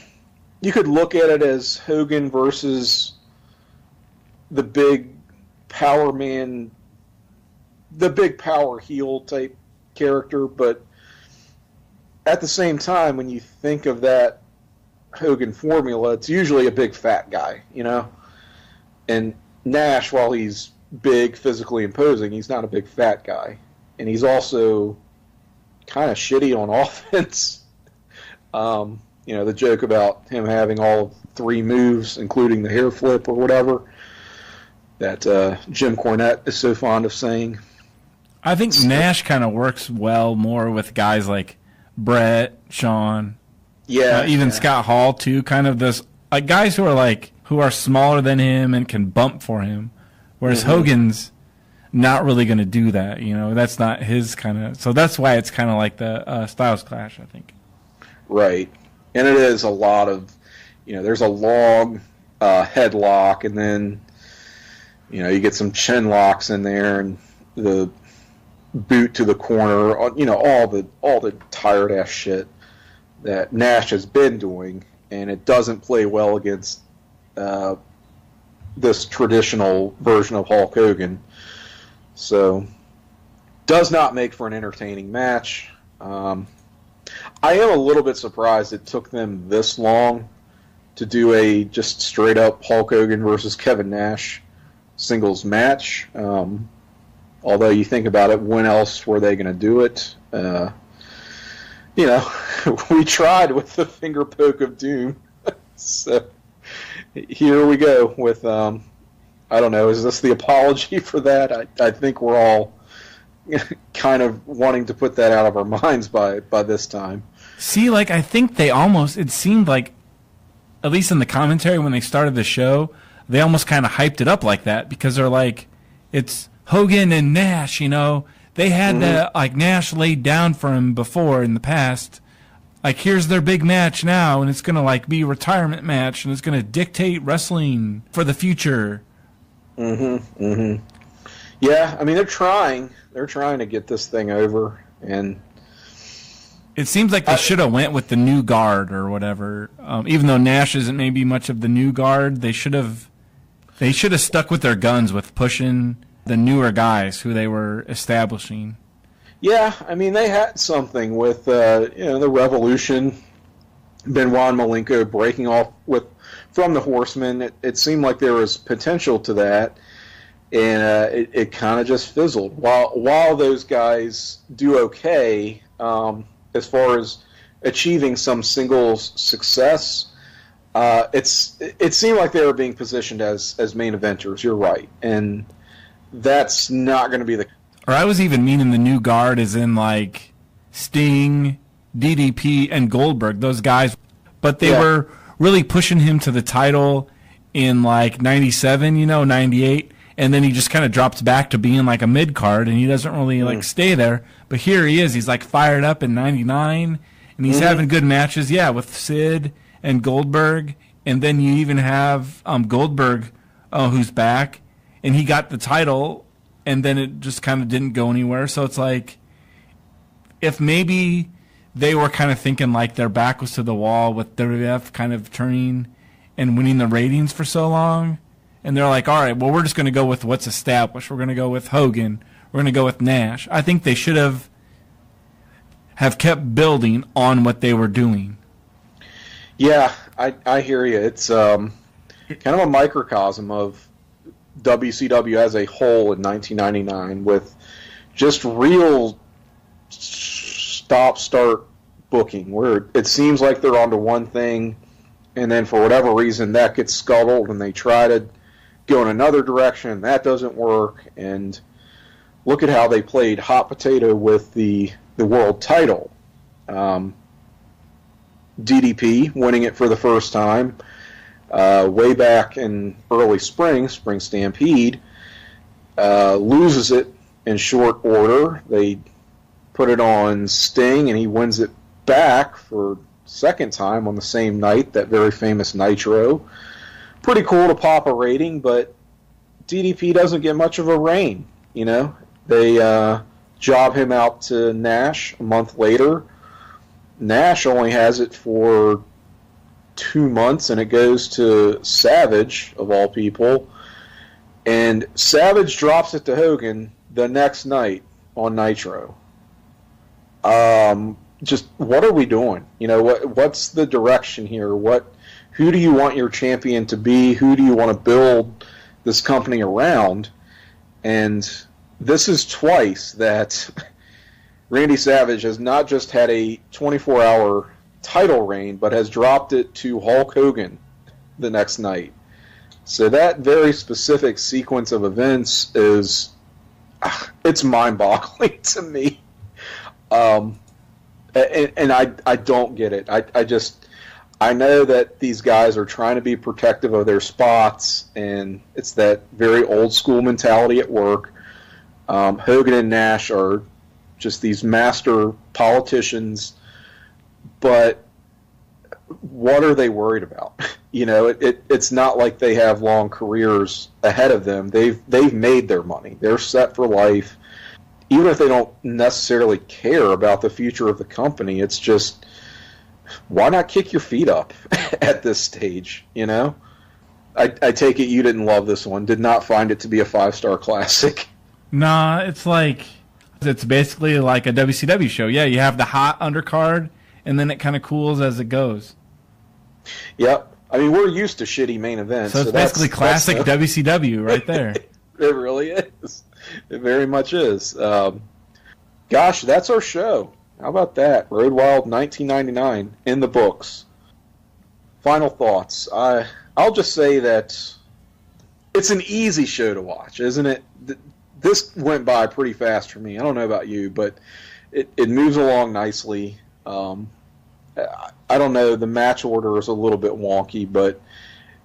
you could look at it as Hogan versus the big power man, the big power heel type character, but at the same time, when you think of that Hogan formula, it's usually a big fat guy, And Nash, while he's big, physically imposing, he's not a big fat guy. And he's also kind of shitty on offense. The joke about him having all 3 moves, including the hair flip or whatever, that Jim Cornette is so fond of saying. I think Nash kind of works well more with guys like Brett, Shawn, even Scott Hall too. Kind of this guys who are smaller than him and can bump for him, whereas Hogan's not really going to do that. That's not his kind of. So that's why it's kind of like the Styles Clash, I think. Right, and it is a lot of, there's a long headlock, and then you get some chin locks in there, and the boot to the corner, all the tired ass shit that Nash has been doing, and it doesn't play well against this traditional version of Hulk Hogan. So, does not make for an entertaining match. I am a little bit surprised it took them this long to do a just straight up Hulk Hogan versus Kevin Nash singles match. Although you think about it, when else were they going to do it? We tried with the finger poke of doom. So here we go with, I don't know, is this the apology for that? I think we're all kind of wanting to put that out of our minds by this time. See, I think it seemed like, at least in the commentary when they started the show, they almost kind of hyped it up like that because they're like, it's Hogan and Nash, they had that, Nash laid down for him before in the past, like, here's their big match now, and it's going to, like, be a retirement match, and it's going to dictate wrestling for the future. Mm-hmm, mm-hmm. Yeah, I mean, they're trying. They're trying to get this thing over, and it seems like they should have went with the new guard or whatever. Even though Nash isn't maybe much of the new guard, they should have stuck with their guns with pushing the newer guys who they were establishing. Yeah, I mean, they had something with the Revolution, Benoit and Malenko breaking off from the Horsemen. It seemed like there was potential to that, and it kind of just fizzled. While those guys do okay as far as achieving some singles success, it seemed like they were being positioned as main eventers. You're right, and that's not going to be the. Or I was even meaning the new guard as in, like, Sting, DDP, and Goldberg, those guys. But they were really pushing him to the title in, like, 97, 98. And then he just kind of drops back to being, like, a mid-card, and he doesn't really, like, stay there. But here he is. He's, like, fired up in 99, and he's having good matches, with Sid and Goldberg. And then you even have Goldberg, who's back, and he got the title. And then it just kind of didn't go anywhere. So it's like, if maybe they were kind of thinking like their back was to the wall with WWF kind of turning and winning the ratings for so long, and they're like, all right, well, we're just going to go with what's established. We're going to go with Hogan. We're going to go with Nash. I think they should have kept building on what they were doing. Yeah, I hear you. It's kind of a microcosm of WCW as a whole in 1999 with just real stop-start booking where it seems like they're onto one thing and then for whatever reason that gets scuttled and they try to go in another direction. That doesn't work, and look at how they played hot potato with the world title. DDP winning it for the first time. Way back in early Spring Stampede, loses it in short order. They put it on Sting, and he wins it back for second time on the same night, that very famous Nitro. Pretty cool to pop a rating, but DDP doesn't get much of a reign. They job him out to Nash a month later. Nash only has it for 2 months, and it goes to Savage, of all people, and Savage drops it to Hogan the next night on Nitro. Just what are we doing? What's the direction here? Who do you want your champion to be? Who do you want to build this company around? And this is twice that Randy Savage has not just had a 24-hour title reign, but has dropped it to Hulk Hogan the next night. So that very specific sequence of events it's mind-boggling to me. And I don't get it. I know that these guys are trying to be protective of their spots, and it's that very old-school mentality at work. Hogan and Nash are just these master politicians, but what are they worried about? It's not like they have long careers ahead of them. They've made their money. They're set for life. Even if they don't necessarily care about the future of the company, it's just, why not kick your feet up at this stage, I take it you didn't love this one. Did not find it to be a 5-star classic. Nah, it's basically like a WCW show. Yeah, you have the hot undercard, and then it kind of cools as it goes. Yep. I mean, we're used to shitty main events. So it's basically classic WCW right there. It really is. It very much is. Gosh, that's our show. How about that? Road Wild 1999 in the books. Final thoughts. I'll just say that it's an easy show to watch, isn't it? This went by pretty fast for me. I don't know about you, but it moves along nicely. I don't know, the match order is a little bit wonky, but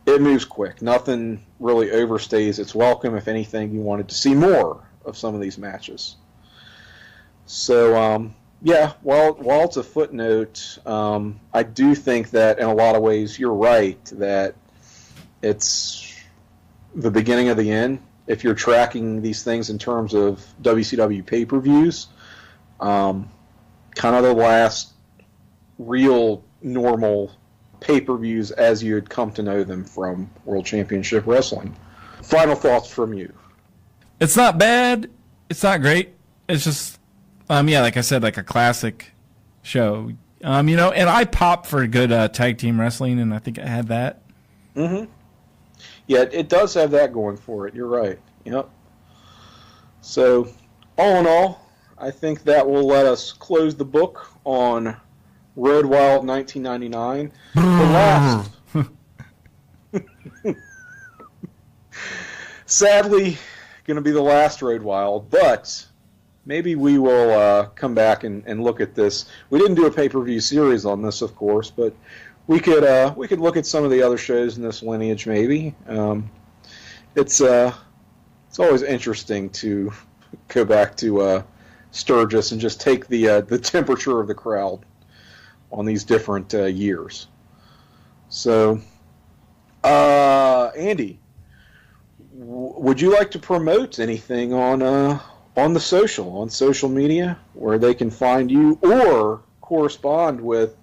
it moves quick. Nothing really overstays its welcome. If anything, you wanted to see more of some of these matches. So Yeah, while it's a footnote, I do think that in a lot of ways you're right that it's the beginning of the end. If you're tracking these things in terms of WCW pay-per-views, kind of the last real normal pay-per-views as you had come to know them from World Championship Wrestling. Final thoughts from you. It's not bad. It's not great. It's just, yeah, like I said, like a classic show. And I pop for good tag team wrestling, and I think I had that. Mm-hmm. Yeah, it does have that going for it. You're right. Yep. So, all in all, I think that will let us close the book on Road Wild 1999. The last. Sadly, going to be the last Road Wild, but maybe we will come back and look at this. We didn't do a pay-per-view series on this, of course, but we could look at some of the other shows in this lineage. Maybe it's always interesting to go back to Sturgis and just take the temperature of the crowd on these different years. So, Andy, would you like to promote anything on the social media where they can find you or correspond with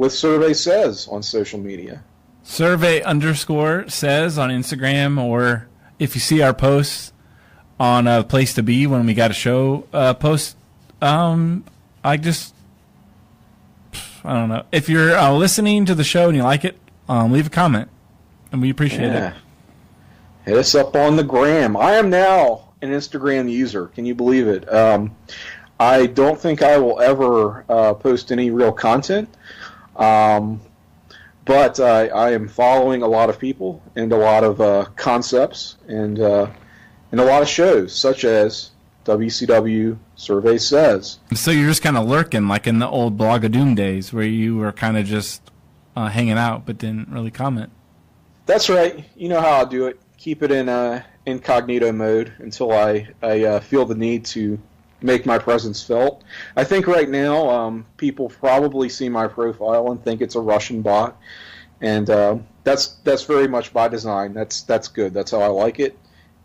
Survey Says on social media? Survey_says on Instagram, or if you see our posts on a Place to Be when we got a show post, I don't know. If you're listening to the show and you like it, leave a comment, and we appreciate it. Hit us up on the gram. I am now an Instagram user. Can you believe it? I don't think I will ever post any real content, but I am following a lot of people and a lot of concepts and a lot of shows, such as WCW Survey Says. So you're just kind of lurking, like in the old Blog of Doom days, where you were kind of just hanging out but didn't really comment. That's right. You know how I'll do it. Keep it in incognito mode until I feel the need to make my presence felt. I think right now people probably see my profile and think it's a Russian bot, and that's very much by design. That's good. That's how I like it.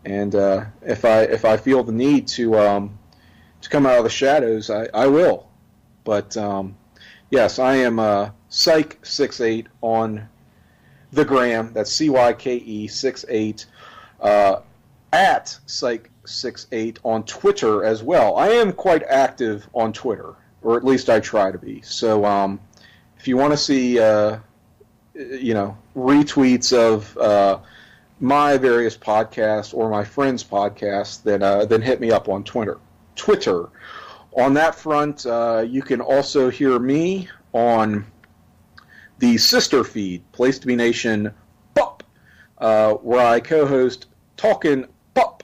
And if I feel the need to come out of the shadows, I will. But yes, I am Psych68 on the gram. That's CYKE 68 at Psych68 on Twitter as well. I am quite active on Twitter, or at least I try to be. So if you want to see retweets of my various podcasts or my friends' podcasts, then hit me up on Twitter. On that front, you can also hear me on the sister feed, Place to Be Nation Pop, where I co-host Talkin' Pop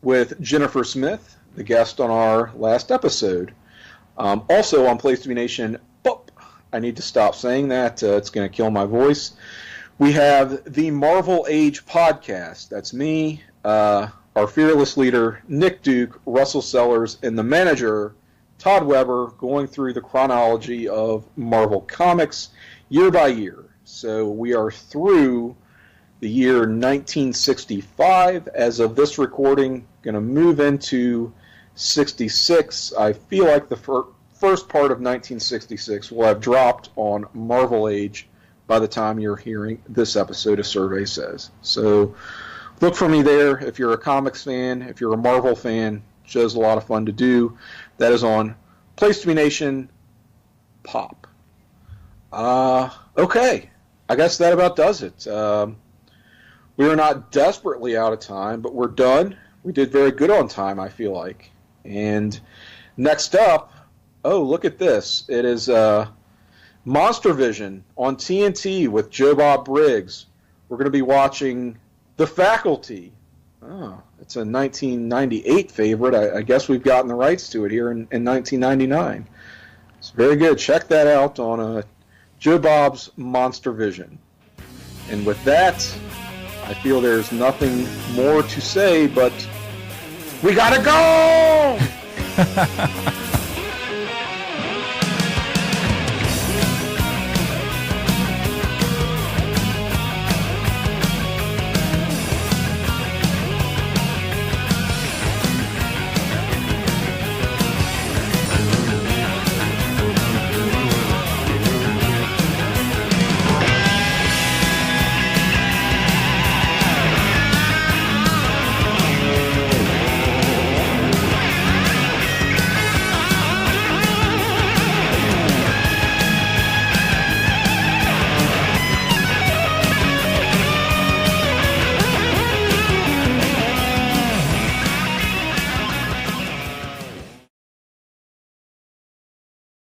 with Jennifer Smith, the guest on our last episode. Also on Place to Be Nation Pop, I need to stop saying that. It's going to kill my voice. We have the Marvel Age podcast. That's me, our fearless leader, Nick Duke, Russell Sellers, and the manager, Todd Weber, going through the chronology of Marvel Comics year by year. So we are through the year 1965. As of this recording, going to move into 66. I feel like the first part of 1966 will have dropped on Marvel Age by the time you're hearing this episode of Survey Says. So look for me there. If you're a comics fan, if you're a Marvel fan, show's a lot of fun to do. That is on Place to Be Nation Pop. Okay. I guess that about does it. We are not desperately out of time, but we're done. We did very good on time, I feel like. And next up, oh, look at this. It is Monster Vision on TNT with Joe Bob Briggs. We're going to be watching The Faculty. Oh, it's a 1998 favorite. I guess we've gotten the rights to it here in 1999. It's very good. Check that out on Joe Bob's Monster Vision. And with that, I feel there's nothing more to say, but we gotta go!